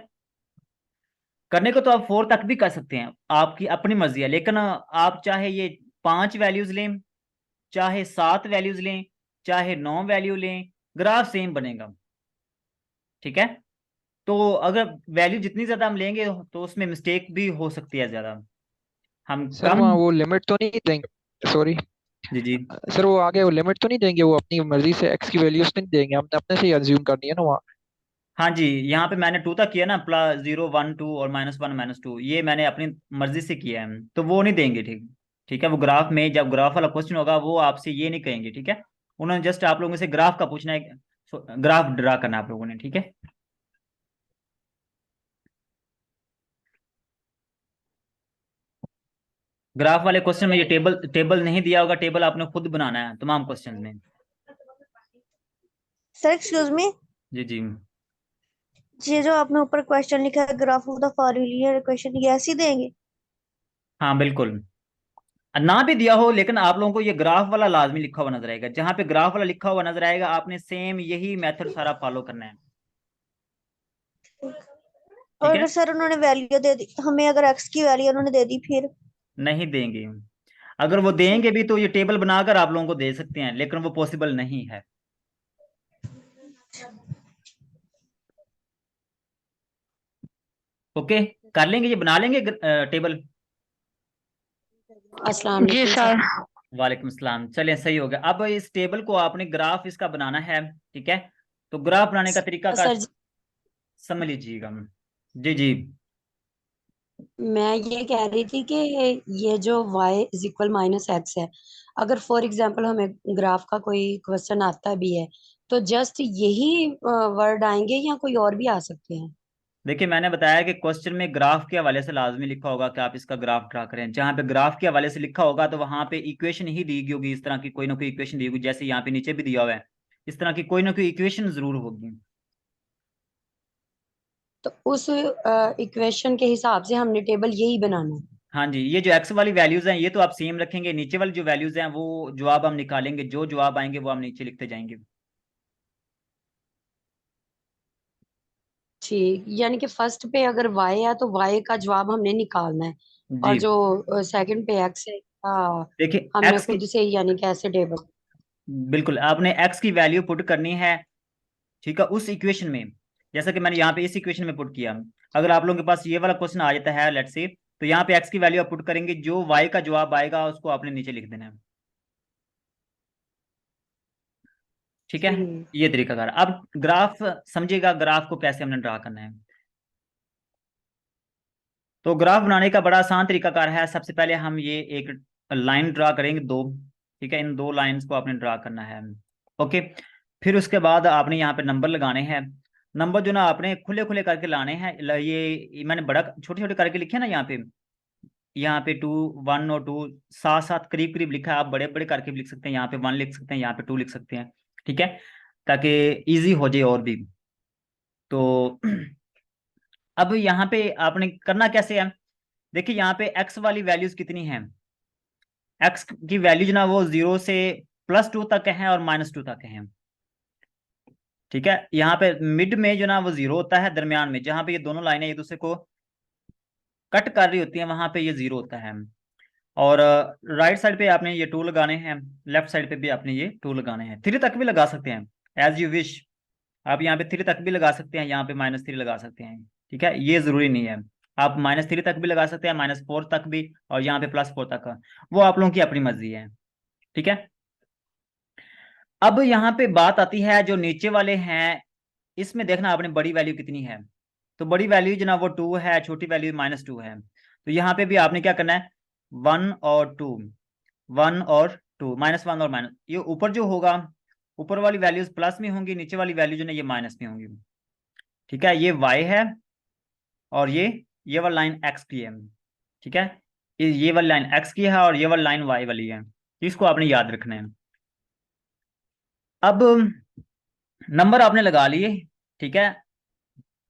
करने को तो आप 4 तक भी कर सकते हैं, आपकी अपनी मर्जी है, लेकिन आप चाहे ये 5 वैल्यूज लें, चाहे 7 वैल्यूज लें, चाहे 9 वैल्यू लें, ग्राफ सेम बनेगा, ठीक है। तो अगर वैल्यू जितनी ज्यादा हम लेंगे तो उसमें मिस्टेक भी हो सकती है ज्यादा, हम सर कम। वहाँ वो लिमिट तो नहीं देंगे, सॉरी जी जी सर, वो आगे वो लिमिट तो नहीं देंगे, वो अपनी मर्जी से एक्स की वैल्यूज नहीं देंगे, हमने अपने से ही अज्यूम करनी है ना वहाँ? हाँ जी, यहाँ पे मैंने 2 तक किया ना, +0 1 2 और -1 -2, ये मैंने अपनी मर्जी से किया है, तो वो नहीं देंगे, ठीक ठीक है। वो ग्राफ में जब ग्राफ वाला क्वेश्चन होगा वो आपसे ये नहीं कहेंगे, ठीक है। उन्होंने जस्ट आप लोगों से ग्राफ का पूछना है, ग्राफ ड्रा करना है आप लोगों ने, ठीक है। ग्राफ वाले क्वेश्चन में ये टेबल नहीं दिया होगा, टेबल आपने खुद बनाना है तमाम क्वेश्चन में। सर एक्सक्यूज मी, जी जी ये जो आपने ऊपर क्वेश्चन लिखा है, graph of the formula equation, ये ऐसे ही देंगे? हाँ बिल्कुल, ना भी दिया हो लेकिन आप लोगों को ये ग्राफ वाला लाजमी लिखा हुआ नजर आएगा, जहां पे ग्राफ वाला लिखा हुआ नजर आएगा आपने सेम यही मेथड सारा फॉलो करना है, और ठीक है। अगर सर उन्होंने वैल्यू दे दी हमें, अगर एक्स की वैल्यू उन्होंने दे दी फिर? नहीं देंगे, अगर वो देंगे भी तो ये टेबल बनाकर आप लोगों को दे सकते हैं, लेकिन वो पॉसिबल नहीं है। ओके, कर लेंगे, ये बना लेंगे टेबल। अस्सलाम जी सर। वालेकुम सलाम, चलें सही हो गया। अब इस टेबल को आपने ग्राफ इसका बनाना है, ठीक है। तो ग्राफ बनाने का तरीका का सर जी, समझ लीजिएगा। जी जी मैं ये कह रही थी कि ये जो y is equal minus x है, अगर फॉर एग्जांपल हमें ग्राफ का कोई क्वेश्चन आता भी है तो जस्ट यही वर्ड आएंगे या कोई और भी आ सकते हैं? देखिए मैंने बताया कि क्वेश्चन में ग्राफ के हवाले से लाजमी लिखा होगा कि आप इसका ग्राफ ड्रा करें। जहां पे ग्राफ के हवाले से लिखा होगा तो वहां पे इक्वेशन ही दी गई होगी, इस तरह की कोई ना कोई इक्वेशन दी होगी, जैसे यहाँ पे नीचे भी दिया हुआ है, इस तरह की कोई ना कोई इक्वेशन जरूर होगी। तो उस इक्वेशन के हिसाब से हमने टेबल यही बनाना है। हाँ जी, ये जो एक्स वाली वैल्यूज हैं ये तो आप सेम रखेंगे, नीचे वाली जो वैल्यूज हैं वो जवाब हम निकालेंगे, जो जवाब आएंगे वो हम नीचे लिखते जाएंगे। ठीक, यानी कि फर्स्ट पे अगर y है तो y का जवाब हमने निकालना है, और जी जो सेकंड पे x है देखिए हमने एक्स की, खुद से यानी कि ऐसे टेबल। बिल्कुल आपने एक्स की वैल्यू पुट करनी है, ठीक है, उस इक्वेशन में, जैसा कि मैंने यहाँ पे इस इक्वेशन में पुट किया। अगर आप लोगों के पास ये वाला क्वेश्चन आ जाता है लेट्स से, तो यहाँ पे एक्स की वैल्यू आप पुट करेंगे, जो वाई का जवाब आएगा उसको आपने नीचे लिख देना है। ठीक है, ठीक। ये तरीकाकार। अब ग्राफ समझिएगा, ग्राफ को कैसे हमने ड्रा करना है। तो ग्राफ बनाने का बड़ा आसान तरीकाकार है। सबसे पहले हम ये एक लाइन ड्रा करेंगे, दो, ठीक है, इन दो लाइंस को आपने ड्रा करना है। ओके, फिर उसके बाद आपने यहाँ पे नंबर लगाने हैं। नंबर जो ना आपने खुले खुले करके लाने हैं, ये मैंने बड़ा छोटे छोटे करके लिखे ना यहाँ पे 2 1 और 2 साथ साथ करीब करीब लिखा है। आप बड़े बड़े करके भी लिख सकते हैं, यहाँ पे 1 लिख सकते हैं, यहाँ पे 2 लिख सकते हैं, ठीक है, ताकि इजी हो जाए और भी। तो अब यहाँ पे आपने करना कैसे है, देखिए यहाँ पे एक्स वाली वैल्यूज कितनी हैं। एक्स की वैल्यू जो ना वो 0 से +2 तक है और -2 तक है, ठीक है। यहाँ पे मिड में जो ना वो 0 होता है, दरमियान में जहां पे ये दोनों लाइनें एक दूसरे को कट कर रही होती हैं वहां पे ये 0 होता है। और राइट साइड पे आपने ये 2 लगाने हैं, लेफ्ट साइड पे भी आपने ये 2 लगाने हैं। 3 तक भी लगा सकते हैं, एज यू विश। आप यहाँ पे 3 तक भी लगा सकते हैं, यहाँ पे -3 लगा सकते हैं, ठीक है, ये जरूरी नहीं है। आप -3 तक भी लगा सकते हैं, -4 तक भी, और यहाँ पे +4 तक, वो आप लोगों की अपनी मर्जी है, ठीक है। अब यहाँ पे बात आती है जो नीचे वाले हैं, इसमें देखना आपने बड़ी वैल्यू कितनी है। तो बड़ी वैल्यू जो ना वो 2 है, छोटी वैल्यू -2 है। तो यहाँ पे भी आपने क्या करना है, 1 और 2, 1 और 2, -1 और माइनस, ये ऊपर जो होगा, ऊपर वाली वैल्यूज प्लस में होंगी, नीचे वाली वैल्यू जो ना ये माइनस में होंगी, ठीक है। ये y है और ये वाली लाइन x की है, ठीक है, ये वाली लाइन x की है और ये वाली लाइन y वाली है, इसको आपने याद रखना है। अब नंबर आपने लगा लिए, ठीक है,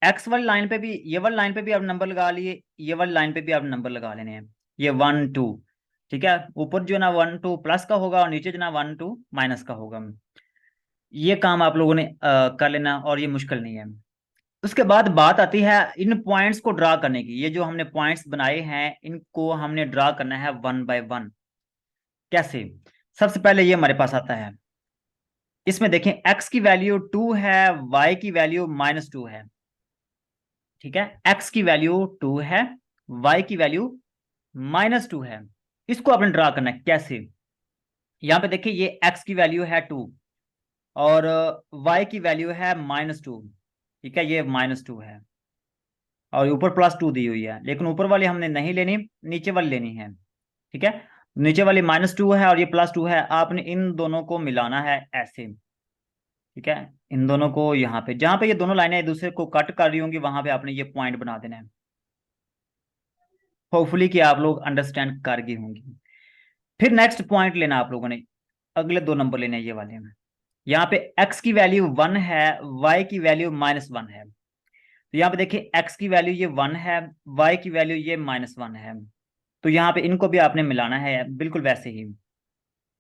एक्स वाली लाइन पे भी, ये वाली लाइन पे भी आप नंबर लगा लिए, ये वाली लाइन पे भी आप नंबर लगा लेने हैं, ये 1 2, ठीक है। ऊपर जो ना 1 2 प्लस का होगा और नीचे जो ना 1 2 माइनस का होगा। ये काम आप लोगों ने कर लेना और ये मुश्किल नहीं है। उसके बाद बात आती है इन पॉइंट्स को ड्रा करने की। ये जो हमने पॉइंट्स बनाए हैं इनको हमने ड्रा करना है 1 बाय 1। कैसे, सबसे पहले ये हमारे पास आता है, इसमें देखें x की वैल्यू 2 है, y की वैल्यू -2 है, ठीक है। x की वैल्यू 2 है, y की वैल्यू -2 है। इसको आपने ड्रा करना है कैसे, यहाँ पे देखिए ये x की वैल्यू है 2 और y की वैल्यू है -2, ठीक है, ये -2 है और ऊपर +2 दी हुई है, लेकिन ऊपर वाली हमने नहीं लेनी, नीचे वाली लेनी है, ठीक है। नीचे वाली -2 है और ये +2 है, आपने इन दोनों को मिलाना है ऐसे, ठीक है। इन दोनों को यहाँ पे, जहां पे ये दोनों लाइनें एक दूसरे को कट कर रही होंगी वहां पे आपने ये पॉइंट बना देना है। होपफुली कि आप लोग अंडरस्टैंड कर गई होंगी। फिर नेक्स्ट पॉइंट लेना आप लोगों ने, अगले 2 नंबर लेने ये वाले में। यहाँ पे x की वैल्यू 1 है, y की वैल्यू -1 है। तो यहाँ पे देखिए x की वैल्यू ये 1 है, y की वैल्यू ये -1 है। तो यहाँ पे इनको भी आपने मिलाना है बिल्कुल वैसे ही,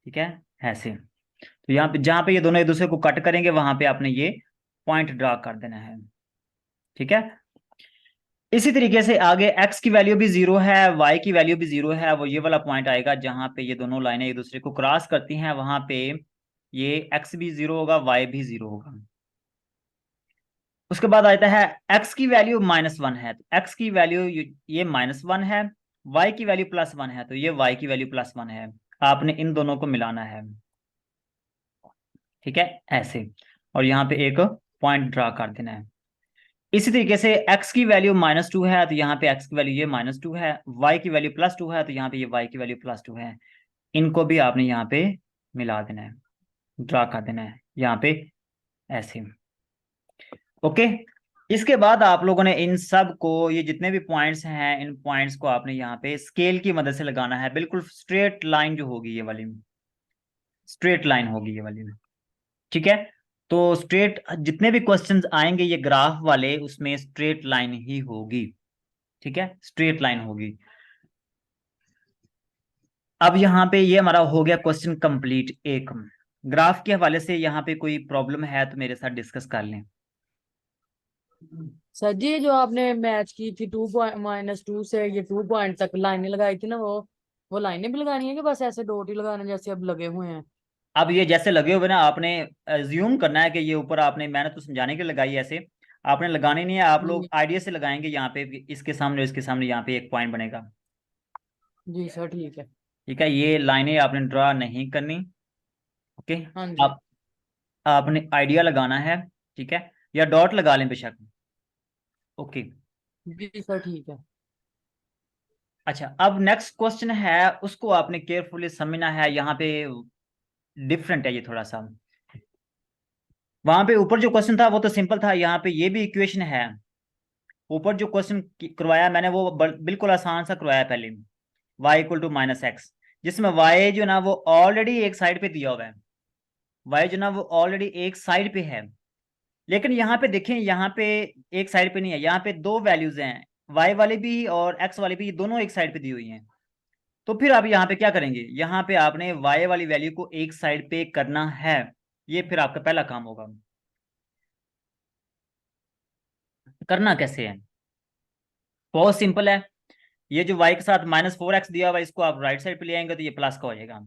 ठीक है, ऐसे। तो यहाँ पे जहां पे ये दोनों एक दूसरे को कट करेंगे वहां पे आपने ये पॉइंट ड्रा कर देना है, ठीक है। इसी तरीके से आगे x की वैल्यू भी 0 है, y की वैल्यू भी 0 है, वो ये वाला पॉइंट आएगा जहां पे ये दोनों लाइनें एक दूसरे को क्रॉस करती हैं, वहां पे ये x भी 0 होगा, y भी 0 होगा। उसके बाद आता है x की वैल्यू -1 है, तो x की वैल्यू ये -1 है, y की वैल्यू +1 है, तो ये y की वैल्यू +1 है। आपने इन दोनों को मिलाना है, ठीक है, ऐसे, और यहाँ पे एक पॉइंट ड्रा कर देना है। इसी तरीके से x की वैल्यू -2 है तो यहाँ पे x की वैल्यू ये -2 है, y की वैल्यू +2 है तो यहाँ पे ये y की वैल्यू +2 है। इनको भी आपने यहाँ पे मिला देना है, ड्रा कर देना है यहाँ पे ऐसे। ओके, इसके बाद आप लोगों ने इन सब को, ये जितने भी पॉइंट्स हैं, इन पॉइंट्स को आपने यहाँ पे स्केल की मदद से लगाना है। बिल्कुल स्ट्रेट लाइन जो होगी ये वाली, स्ट्रेट लाइन होगी ये वाली, ठीक है। तो स्ट्रेट जितने भी क्वेश्चंस आएंगे ये ग्राफ वाले, उसमें स्ट्रेट लाइन ही होगी, ठीक है, स्ट्रेट लाइन होगी। अब यहाँ पे ये हमारा हो गया क्वेश्चन कंप्लीट। एक ग्राफ के हवाले से यहाँ पे कोई प्रॉब्लम है तो मेरे साथ डिस्कस कर लें। सर जी जो आपने मैच की थी -2 से ये 2 पॉइंट तक लाइनें लगाई थी ना, वो लाइनें भी लगानी है कि बस ऐसे डॉट ही लगाने जैसे अब लगे हुए हैं? अब ये जैसे लगे हुए ना, आपने ज्यूम करना है कि ये ऊपर आपने, मैंने तो समझाने के लिए लगाई है ऐसे, आपने लगानी नहीं है। आप लोग आइडिया से लगाएंगे, यहाँ पे इसके सामने इसके सामने यहाँ पे एक पॉइंट बनेगा। जी सर ठीक है। ठीक है, ये लाइनें आपने ड्रा नहीं करनी। ओके, हाँ जी। आपने आइडिया लगाना है, ठीक है, या डॉट लगा लें बेशक। ओके जी सर ठीक है। अच्छा, अब नेक्स्ट क्वेश्चन है, उसको आपने केयरफुली समझना है। यहाँ पे डिफरेंट है ये थोड़ा सा। वहां पे ऊपर जो क्वेश्चन था वो तो सिंपल था, यहाँ पे ये भी इक्वेशन है। ऊपर जो क्वेश्चन करवाया मैंने वो बिल्कुल आसान सा करवाया पहले, y = -x, जिसमें y जो ना वो ऑलरेडी एक साइड पे दिया हुआ है, y जो ना वो ऑलरेडी एक साइड पे है। लेकिन यहाँ पे देखें, यहाँ पे एक साइड पे नहीं है, यहाँ पे दो वैल्यूज हैं, y वाली भी और x वाली भी, दोनों एक साइड पे दी हुई हैं। तो फिर आप यहाँ पे क्या करेंगे, यहाँ पे आपने y वाली वैल्यू को एक साइड पे करना है। ये फिर आपका पहला काम होगा। करना कैसे है, बहुत सिंपल है। ये जो y के साथ -4x दिया हुआ है, इसको आप राइट साइड पे ले आएंगे तो ये प्लस का हो जाएगा।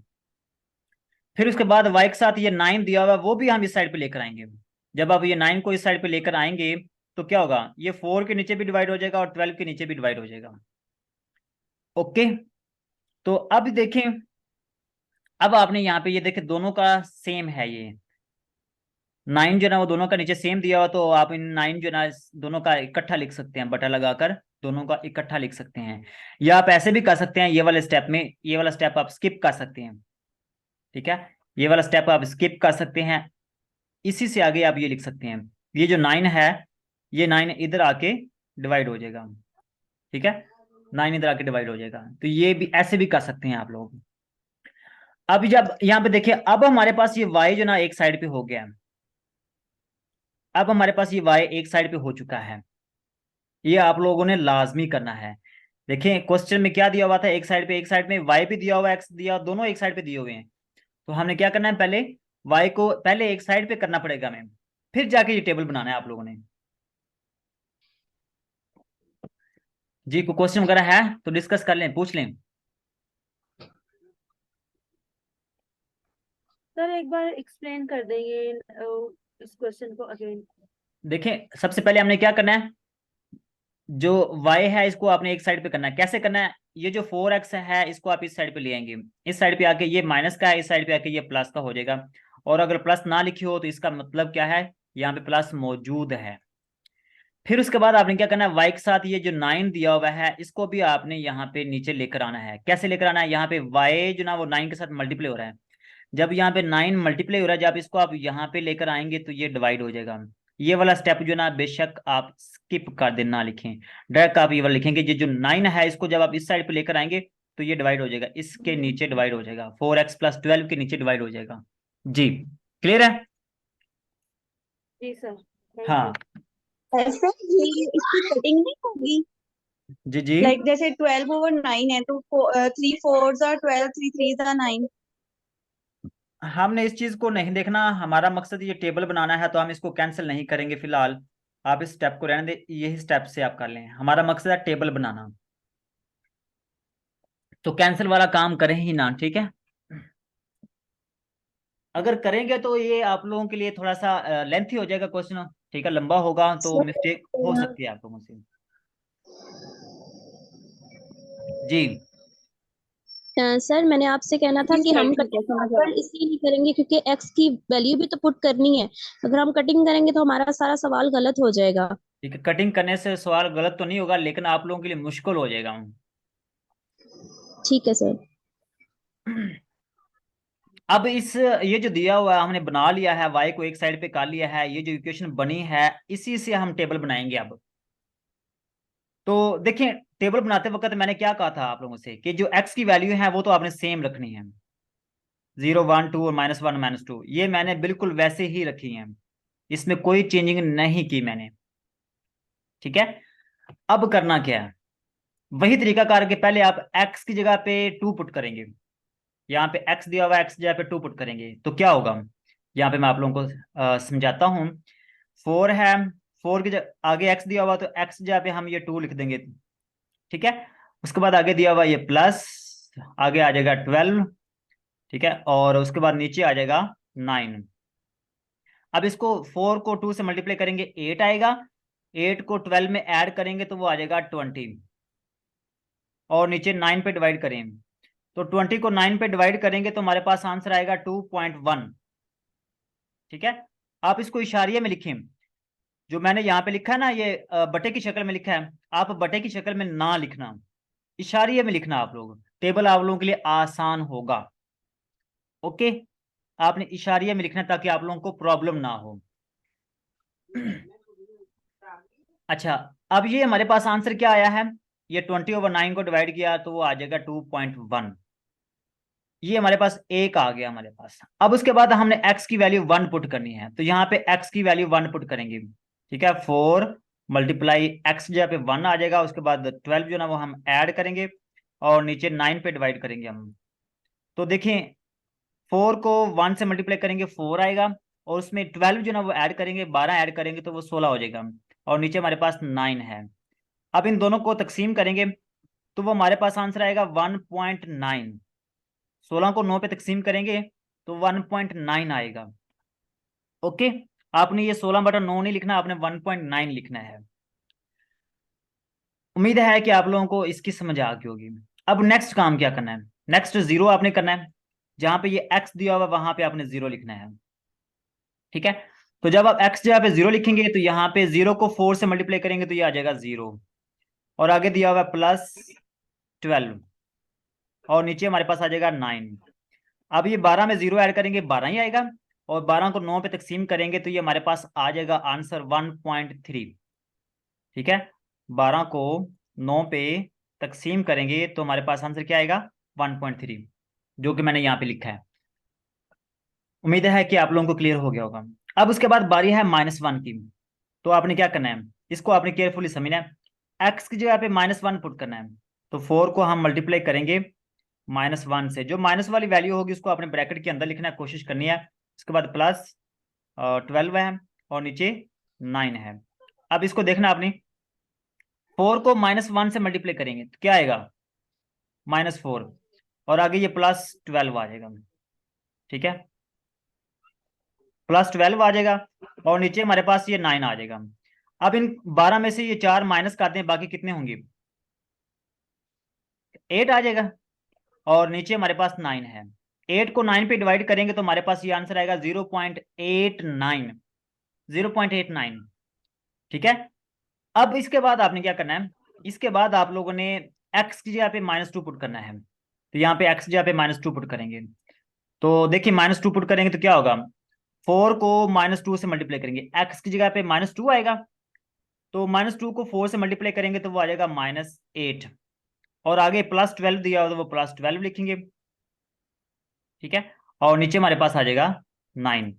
फिर उसके बाद y के साथ ये 9 दिया हुआ है, वो भी हम इस साइड पे लेकर आएंगे। जब आप ये 9 को इस साइड पे लेकर आएंगे तो क्या होगा, ये 4 के नीचे भी डिवाइड हो जाएगा और 12 के नीचे भी डिवाइड हो जाएगा। ओके, तो अब देखें, अब आपने यहाँ पे ये देखें दोनों का सेम है, ये 9 जो ना वो दोनों का नीचे सेम दिया हुआ, तो आप इन 9 जो ना दोनों का इकट्ठा लिख सकते हैं, बटा लगाकर दोनों का इकट्ठा लिख सकते हैं। या आप ऐसे भी कर सकते हैं, ये वाले स्टेप में, ये वाला स्टेप आप स्किप कर सकते हैं, ठीक है, ये वाला स्टेप आप स्किप कर सकते हैं। इसी से आगे आप ये लिख सकते हैं, ये जो 9 है, ये 9 इधर आके डिवाइड हो जाएगा, ठीक है, 9 इधर आके डिवाइड हो जाएगा। तो ये भी ऐसे भी कर सकते हैं आप लोग। अब जब यहाँ पे देखिए, अब हमारे पास ये y जो ना एक साइड पे हो गया, अब हमारे पास ये y एक साइड पे हो चुका है। ये आप लोगों ने लाजमी करना है। देखें क्वेश्चन में क्या दिया हुआ था, एक साइड पे, एक साइड में y भी दिया हुआ, x दिया, दोनों एक साइड पे दिए हुए हैं। तो हमने क्या करना है, पहले y को पहले एक साइड पे करना पड़ेगा हमें, फिर जाके ये टेबल बनाना है आप लोगों ने। जी, कोई क्वेश्चन वगैरह है तो डिस्कस कर लें, पूछ लें। सर एक बार एक्सप्लेन कर देंगे इस क्वेश्चन को अगेन? देखें, सबसे पहले हमने क्या करना है, जो y है इसको आपने एक साइड पे करना है। कैसे करना है, ये जो 4x है इसको आप इस साइड पे ले आएंगे, इस साइड पे आके ये माइनस का है, इस साइड पे आके ये प्लस का हो जाएगा। और अगर प्लस ना लिखी हो तो इसका मतलब क्या है, यहाँ पे प्लस मौजूद है। फिर उसके बाद आपने क्या करना है, y के साथ ये जो 9 दिया हुआ है इसको भी आपने यहाँ पे नीचे लेकर आना है। कैसे लेकर आना है, यहाँ पे y जो ना वो 9 के साथ मल्टीप्लाई हो रहा है, जब यहाँ पे 9 मल्टीप्लाई हो रहा है, जब इसको आप यहाँ पे लेकर आएंगे तो ये डिवाइड हो जाएगा। ये वाला स्टेप जो ना बेशक आप स्किप कर देना, ना लिखें, डायरेक्ट आप ये वाला लिखेंगे। ये जो 9 है इसको जब आप इस साइड पे लेकर आएंगे तो ये डिवाइड हो जाएगा, इसके नीचे डिवाइड हो जाएगा, 4x + 12 के नीचे डिवाइड हो जाएगा। जी क्लियर है? जी सर, हाँ ऐसे ये इसकी कटिंग नहीं होगी? जी जी, लाइक जैसे 12/9 है तो 3 4s are 12, 3 3s are 9। हमने इस चीज को नहीं देखना, हमारा मकसद ये टेबल बनाना है, तो हम इसको कैंसिल नहीं करेंगे फिलहाल। आप इस स्टेप को रहने दे, यही स्टेप से आप कर लें, हमारा मकसद है टेबल बनाना, तो कैंसिल वाला काम करें ही ना, ठीक है। अगर करेंगे तो ये आप लोगों के लिए थोड़ा सा लेंथी हो जाएगा क्वेश्चन, ठीक है, लंबा होगा तो मिस्टेक हो सकती है आप लोगों से। जी सर मैंने आपसे कहना था जी कि सर, हम ठीक है, समझ आ कटिंग इसलिए नहीं करेंगे क्योंकि एक्स की वैल्यू भी तो पुट करनी है। अगर हम कटिंग करेंगे तो हमारा सारा सवाल गलत हो जाएगा। ठीक है, कटिंग करने से सवाल गलत तो नहीं होगा, लेकिन आप लोगों के लिए मुश्किल हो जाएगा। ठीक है सर। अब इस ये जो दिया हुआ है हमने बना लिया है, y को एक साइड पे कर लिया है, ये जो इक्वेशन बनी है इसी से हम टेबल बनाएंगे अब। तो देखिए, टेबल बनाते वक्त मैंने क्या कहा था आप लोगों से कि जो x की वैल्यू है वो तो आपने सेम रखनी है, 0 1 2 और -1 -2, ये मैंने बिल्कुल वैसे ही रखी है, इसमें कोई चेंजिंग नहीं की मैंने। ठीक है, अब करना क्या है, वही तरीका करके पहले आप x की जगह पे 2 पुट करेंगे, यहाँ पे x दिया हुआ है, x जगह पे 2 पुट करेंगे तो क्या होगा, यहाँ पे मैं आप लोगों को समझाता हूँ। 4 है, 4 के आगे x दिया हुआ तो x जगह पे हम ये 2 लिख देंगे। ठीक है, उसके बाद आगे दिया हुआ ये प्लस, आगे आ जाएगा 12। ठीक है, और उसके बाद नीचे आ जाएगा 9। अब इसको 4 को 2 से मल्टीप्लाई करेंगे 8 आएगा, 8 को 12 में ऐड करेंगे तो वो आ जाएगा 20, और नीचे 9 पे डिवाइड करें तो 20 को 9 पे डिवाइड करेंगे तो हमारे पास आंसर आएगा 2.1। ठीक है, आप इसको इशारिये में लिखें, जो मैंने यहाँ पे लिखा है ना ये बटे की शक्ल में लिखा है, आप बटे की शक्ल में ना लिखना, इशारिये में लिखना, आप लोग टेबल आप लोगों के लिए आसान होगा। ओके, आपने इशारिये में लिखना ताकि आप लोगों को प्रॉब्लम ना हो। अच्छा, अब ये हमारे पास आंसर क्या आया है, ये 20/9 को डिवाइड किया तो वो आ जाएगा 2.1, ये हमारे पास एक आ गया हमारे पास। अब उसके बाद हमने x की वैल्यू 1 पुट करनी है, तो यहाँ पे x की वैल्यू 1 पुट करेंगे। ठीक है, 4 मल्टीप्लाई x जगह पे 1 आ जाएगा, उसके बाद 12 जो ना वो हम ऐड करेंगे और नीचे 9 पे डिवाइड करेंगे हम। तो देखें, 4 को 1 से मल्टीप्लाई करेंगे 4 आएगा, और उसमें 12 जो ना वो ऐड करेंगे, 12 ऐड करेंगे तो वो 16 हो जाएगा, और नीचे हमारे पास 9 है। अब इन दोनों को तकसीम करेंगे तो वो हमारे पास आंसर आएगा 1.9। 16 को 9 पे तकसीम करेंगे तो 1.9 आएगा। ओके, आपने ये 16/9 नहीं लिखना, आपने 1.9 लिखना है। उम्मीद है कि आप लोगों को इसकी समझ आ गई होगी। अब नेक्स्ट काम क्या करना है, नेक्स्ट 0 आपने करना है, जहां पे ये x दिया हुआ वहां पे आपने 0 लिखना है। ठीक है, तो जब आप x जगह पे 0 लिखेंगे तो यहाँ पे 0 को 4 से मल्टीप्लाई करेंगे तो ये आ जाएगा 0, और आगे दिया हुआ प्लस 12, और नीचे हमारे पास आ जाएगा 9। अब ये 12 में 0 ऐड करेंगे 12 ही आएगा, और 12 को 9 पे तकसीम करेंगे तो ये हमारे पास आ जाएगा आंसर 1.3। ठीक है, 12 को 9 पे तकसीम करेंगे तो हमारे पास आंसर क्या आएगा 1.3, जो कि मैंने यहाँ पे लिखा है। उम्मीद है कि आप लोगों को क्लियर हो गया होगा। अब उसके बाद बारी है -1 की, तो आपने क्या करना है, इसको आपने केयरफुली समझना है। x की जगह पे -1 पुट करना है, तो 4 को हम मल्टीप्लाई करेंगे -1 से, जो माइनस वाली वैल्यू होगी उसको आपने ब्रैकेट के अंदर लिखना है, कोशिश करनी है। उसके बाद प्लस 12 है, और नीचे 9 है। अब इसको देखना आपने, 4 को -1 से मल्टीप्लाई करेंगे तो क्या आएगा -4, और आगे ये +12 आ जाएगा। ठीक है, +12 आ जाएगा, और नीचे हमारे पास ये 9 आ जाएगा। अब इन 12 में से ये 4 माइनस करते हैं, बाकी कितने होंगे 8 आ जाएगा, और नीचे हमारे पास 9 है। 8 को 9 पे डिवाइड करेंगे तो हमारे पास ये आंसर आएगा 0.89, 0.89। ठीक है, अब इसके बाद आपने क्या करना है, इसके बाद आप लोगों ने x की जगह पे -2 पुट करना है, तो यहाँ पे x की जगह पे -2 पुट करेंगे। तो देखिए, -2 पुट करेंगे तो क्या होगा, 4 को -2 से मल्टीप्लाई करेंगे, x की जगह पे -2 आएगा, तो -2 को 4 से मल्टीप्लाई करेंगे तो वो आ जाएगा -8, और आगे +12 दिया हो तो वो +12 लिखेंगे। ठीक है, और नीचे हमारे पास आ जाएगा 9।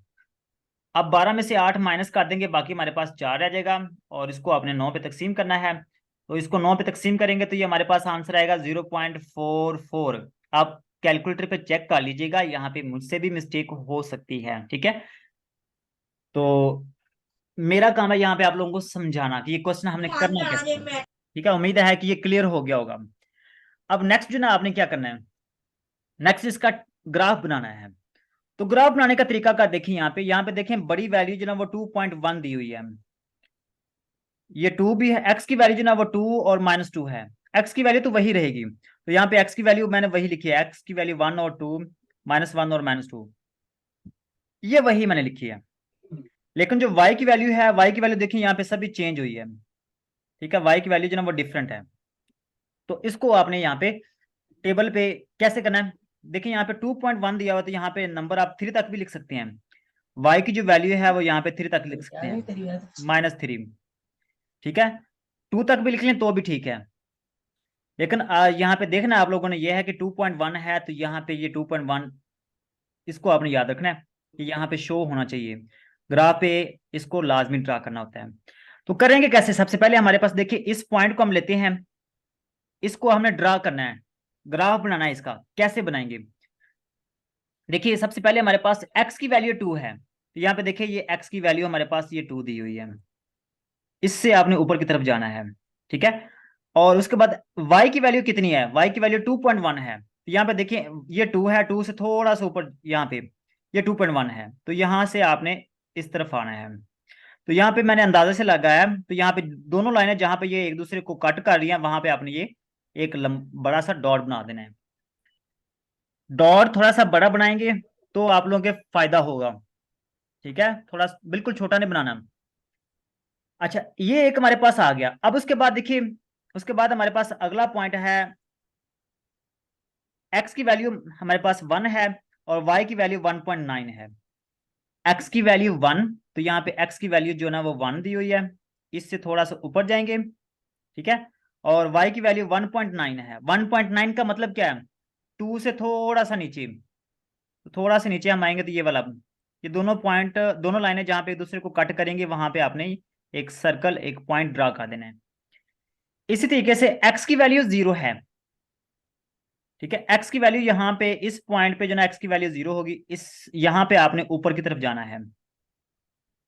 अब 12 में से 8 माइनस कर देंगे, बाकी हमारे पास 4 रह जाएगा, और इसको आपने 9 पे तकसीम करना है, तो इसको 9 पे तकसीम करेंगे तो ये हमारे पास आंसर आएगा 0.44। आप कैलकुलेटर पे चेक कर लीजिएगा, यहाँ पे मुझसे भी मिस्टेक हो सकती है। ठीक है, तो मेरा काम है यहाँ पे आप लोगों को समझाना कि ये क्वेश्चन हमने करना कैसे है। ठीक है, उम्मीद है कि ये क्लियर हो गया होगा। अब नेक्स्ट जो ना आपने क्या करना है, नेक्स्ट इसका ग्राफ बनाना है। तो ग्राफ बनाने का तरीका का देखिए, यहाँ पे देखें, बड़ी वैल्यू जो ना वो 2.1 दी हुई है, ये 2 भी है, x की वैल्यू जो ना वो 2 और -2 है, x की वैल्यू तो वही रहेगी, तो यहाँ पे x की वैल्यू मैंने वही लिखी है, x की वैल्यू 1 और 2, -1 और -2, ये वही मैंने लिखी है। लेकिन जो y की वैल्यू है, y की वैल्यू देखिए यहाँ पे सभी चेंज हुई है, ठीक है, y की वैल्यू जो ना वो डिफरेंट है। तो इसको आपने यहाँ पे टेबल पे कैसे करना है, देखिए यहाँ पे 2.1 दिया हुआ, तो यहाँ पे नंबर आप 3 तक भी लिख सकते हैं। y की जो वैल्यू है वो यहाँ पे 3 तक लिख सकते हैं, -3, ठीक है, 2 तक भी लिख लें तो भी ठीक है। लेकिन यहाँ पे देखना आप लोगों ने, ये है कि 2.1 है, तो यहाँ पे ये 2.1 इसको आपने याद रखना है कि यहाँ पे शो होना चाहिए ग्राफ पे, इसको लाजमी ड्रा करना होता है। तो करेंगे कैसे, सबसे पहले हमारे पास देखिए इस पॉइंट को हम लेते हैं, इसको हमने ड्रा करना है, ग्राफ बनाना है इसका, कैसे बनाएंगे। देखिए सबसे पहले हमारे पास x की वैल्यू 2 है, तो यहाँ पे देखिए ये x की वैल्यू हमारे पास ये 2 दी हुई है, इससे आपने ऊपर की तरफ जाना है, ठीक है। और उसके बाद y की वैल्यू कितनी है, y की वैल्यू 2.1 है, तो यहाँ पे देखिए ये 2 है, 2 से थोड़ा सा ऊपर यहाँ पे ये 2.1 है, तो यहाँ से आपने इस तरफ आना है। तो यहाँ पे मैंने अंदाजे से लगाया, तो यहाँ पे दोनों लाइनें जहां पे ये एक दूसरे को कट कर रही हैं, वहां पे आपने ये एक बड़ा सा डॉट बना देना है। डॉट थोड़ा सा बड़ा बनाएंगे तो आप लोगों के फायदा होगा, ठीक है, थोड़ा बिल्कुल छोटा नहीं बनाना। अच्छा, ये एक हमारे पास आ गया। अब उसके बाद देखिए, उसके बाद हमारे पास अगला पॉइंट है, x की वैल्यू हमारे पास 1 है और y की वैल्यू 1.9 है। x की वैल्यू 1, तो यहाँ पे x की वैल्यू जो ना वो 1 दी हुई है, इससे थोड़ा सा ऊपर जाएंगे, ठीक है। और y की वैल्यू 1.9 है। 1.9 का मतलब क्या है, 2 से थोड़ा सा नीचे, तो थोड़ा सा नीचे हम आएंगे तो ये वाला, ये दोनों पॉइंट, दोनों लाइनें जहां पे एक दूसरे को कट करेंगे, वहां पे आपने एक सर्कल, एक पॉइंट ड्रा कर देना है। इसी तरीके से x की वैल्यू 0 है, ठीक है, x की वैल्यू यहाँ पे इस पॉइंट पे जो ना x की वैल्यू 0 होगी, इस यहाँ पे आपने ऊपर की तरफ जाना है,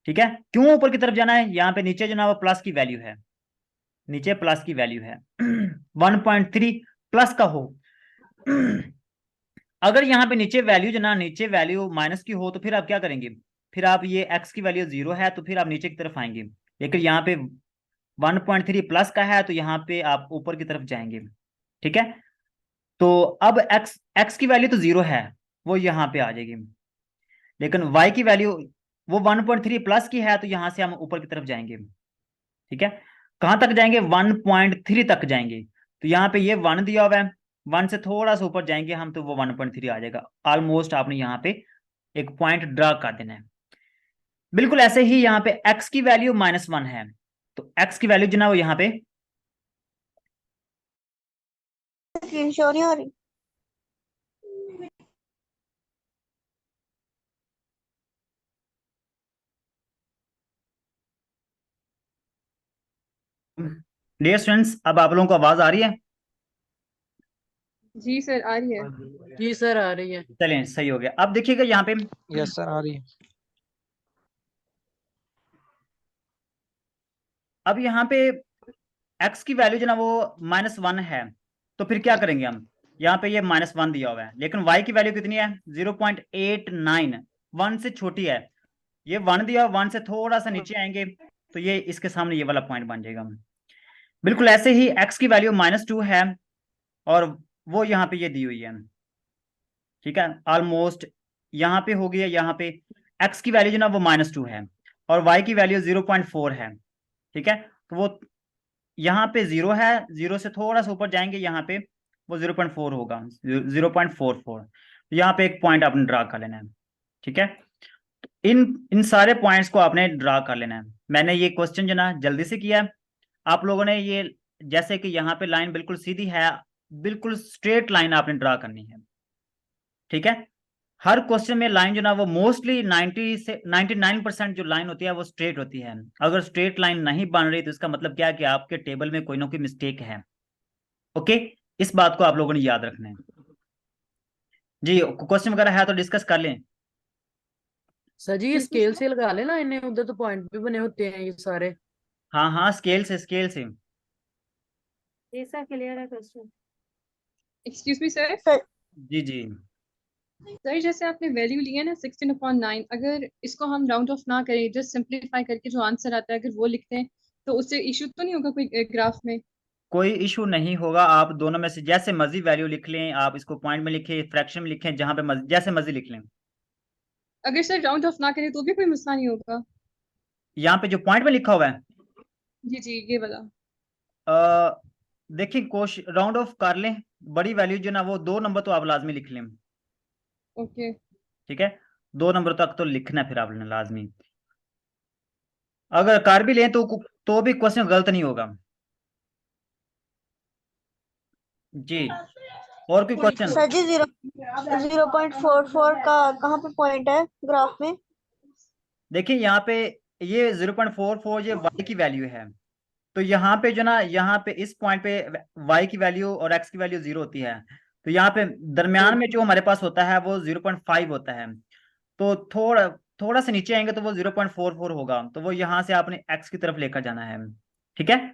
ठीक है। क्यों ऊपर की तरफ जाना है, यहाँ पे नीचे जो ना वो प्लस की वैल्यू है, नीचे प्लस की वैल्यू है 1.3 प्लस का हो। अगर यहाँ पे नीचे वैल्यू जो ना, नीचे वैल्यू माइनस की हो, तो फिर आप क्या करेंगे, फिर आप ये x की वैल्यू 0 है तो फिर आप नीचे की तरफ आएंगे। लेकिन यहाँ पे 1.3 प्लस का है, तो यहाँ पे आप ऊपर की तरफ जाएंगे, ठीक है। तो अब x की वैल्यू तो 0 है, वो यहाँ पे आ जाएगी, लेकिन y की वैल्यू वो 1.3 प्लस की है, तो यहाँ से हम ऊपर की तरफ जाएंगे, ठीक है। कहाँ तक जाएंगे, 1.3 तक जाएंगे। तो यहाँ पे ये 1 दिया हुआ है, 1 से थोड़ा सा ऊपर जाएंगे हम, तो वो 1.3 आ जाएगा। ऑलमोस्ट आपने यहाँ पे एक पॉइंट ड्रा कर देना है। बिल्कुल ऐसे ही यहाँ पे x की वैल्यू -1 है, तो x की वैल्यू जो ना वो यहाँ पे स्क्रीन शो नहीं हो रही। डियर स्टूडेंट्स, अब आप लोगों को आवाज आ रही है? जी सर आ रही है। जी सर आ रही है। चलें, सही हो गया। अब देखिएगा यहाँ पे, यस सर आ रही है। अब यहाँ पे x की वैल्यू जो ना वो -1 है, तो फिर क्या करेंगे हम, यहाँ पे ये -1 दिया हुआ है, लेकिन y की वैल्यू कितनी है, 0.89, 1 से छोटी है। ये 1 दिया, 1 से थोड़ा सा नीचे आएंगे तो ये इसके सामने ये वाला पॉइंट बन जाएगा। बिल्कुल ऐसे ही x की वैल्यू -2 है और वो यहाँ पे ये दी हुई है, ठीक है, ऑलमोस्ट यहाँ पे हो गया। यहाँ पे x की वैल्यू जो ना वो -2 है और y की वैल्यू 0.4 है, ठीक है। तो वो यहाँ पे 0 है, 0 से थोड़ा सा ऊपर जाएंगे, यहाँ पे वो 0.4 होगा, 0.44। तो यहाँ पे एक पॉइंट आपने ड्रा कर लेना है, ठीक है। इन सारे पॉइंट्स को आपने ड्रा कर लेना है। मैंने ये क्वेश्चन जो ना जल्दी से किया है, आप लोगों ने ये, जैसे कि यहाँ पे लाइन बिल्कुल सीधी है, बिल्कुल स्ट्रेट लाइन आपने ड्रा करनी है, ठीक है। हर क्वेश्चन में लाइन जो ना वो मोस्टली 90 से 99% जो लाइन होती है वो स्ट्रेट होती है। अगर स्ट्रेट लाइन नहीं बन रही तो इसका मतलब क्या है कि आपके टेबल में कोई ना कोई मिस्टेक है। ओके, इस बात को आप लोगों ने याद रखना है जी। क्वेश्चन वगैरह है तो डिस्कस कर लें। सर जी ये स्केल से लगा लेना, इन्हें उधर तो पॉइंट भी बने होते हैं ये सारे। हाँ हाँ, स्केल से, स्केल से। ये सर क्लियर है क्वेश्चन। Excuse me sir. जी जी सर जैसे आपने वैल्यू ली है ना 16/9, अगर इसको हम राउंड ऑफ ना करें, जस्ट सिंपलीफाई करके जो आंसर आता है अगर वो लिखते हैं, तो उससे इशू तो नहीं होगा कोई ग्राफ में? कोई इशू नहीं होगा, आप दोनों में से जैसे मर्जी वैल्यू लिख लें, आप इसको पॉइंट में लिखें, फ्रैक्शन में लिखें, जहां पे जैसे मर्जी लिख लें। अगर सर राउंड ऑफ ना करें तो भी कोई मसला नहीं होगा? यहाँ पे जो पॉइंट में लिखा हुआ है, जी जी, ये वाला। देखिए कोश राउंड ऑफ कर लें, बड़ी वैल्यू जो ना वो 2 नंबर तो आप लाजमी लिख लें। ओके। ठीक है, 2 नंबर तक तो लिखना है फिर आपने लाजमी। अगर कर भी लें तो भी क्वेश्चन गलत नहीं होगा। जी, और कोई क्वेश्चन? सर जी 0.44 का कहाँ पे पॉइंट है ग्राफ में? देखिए यहाँ पे ये 0.44 ये y की वैल्यू है, तो यहाँ पे जो ना, यहाँ पे इस पॉइंट पे y की वैल्यू और x की वैल्यू 0 होती है, तो यहाँ पे दरमियान में जो हमारे पास होता है वो 0.5 होता है। तो थोड़ा थोड़ा सा नीचे आएंगे तो वो 0.44 होगा, तो वो यहाँ से आपने x की तरफ लेकर जाना है। ठीक है।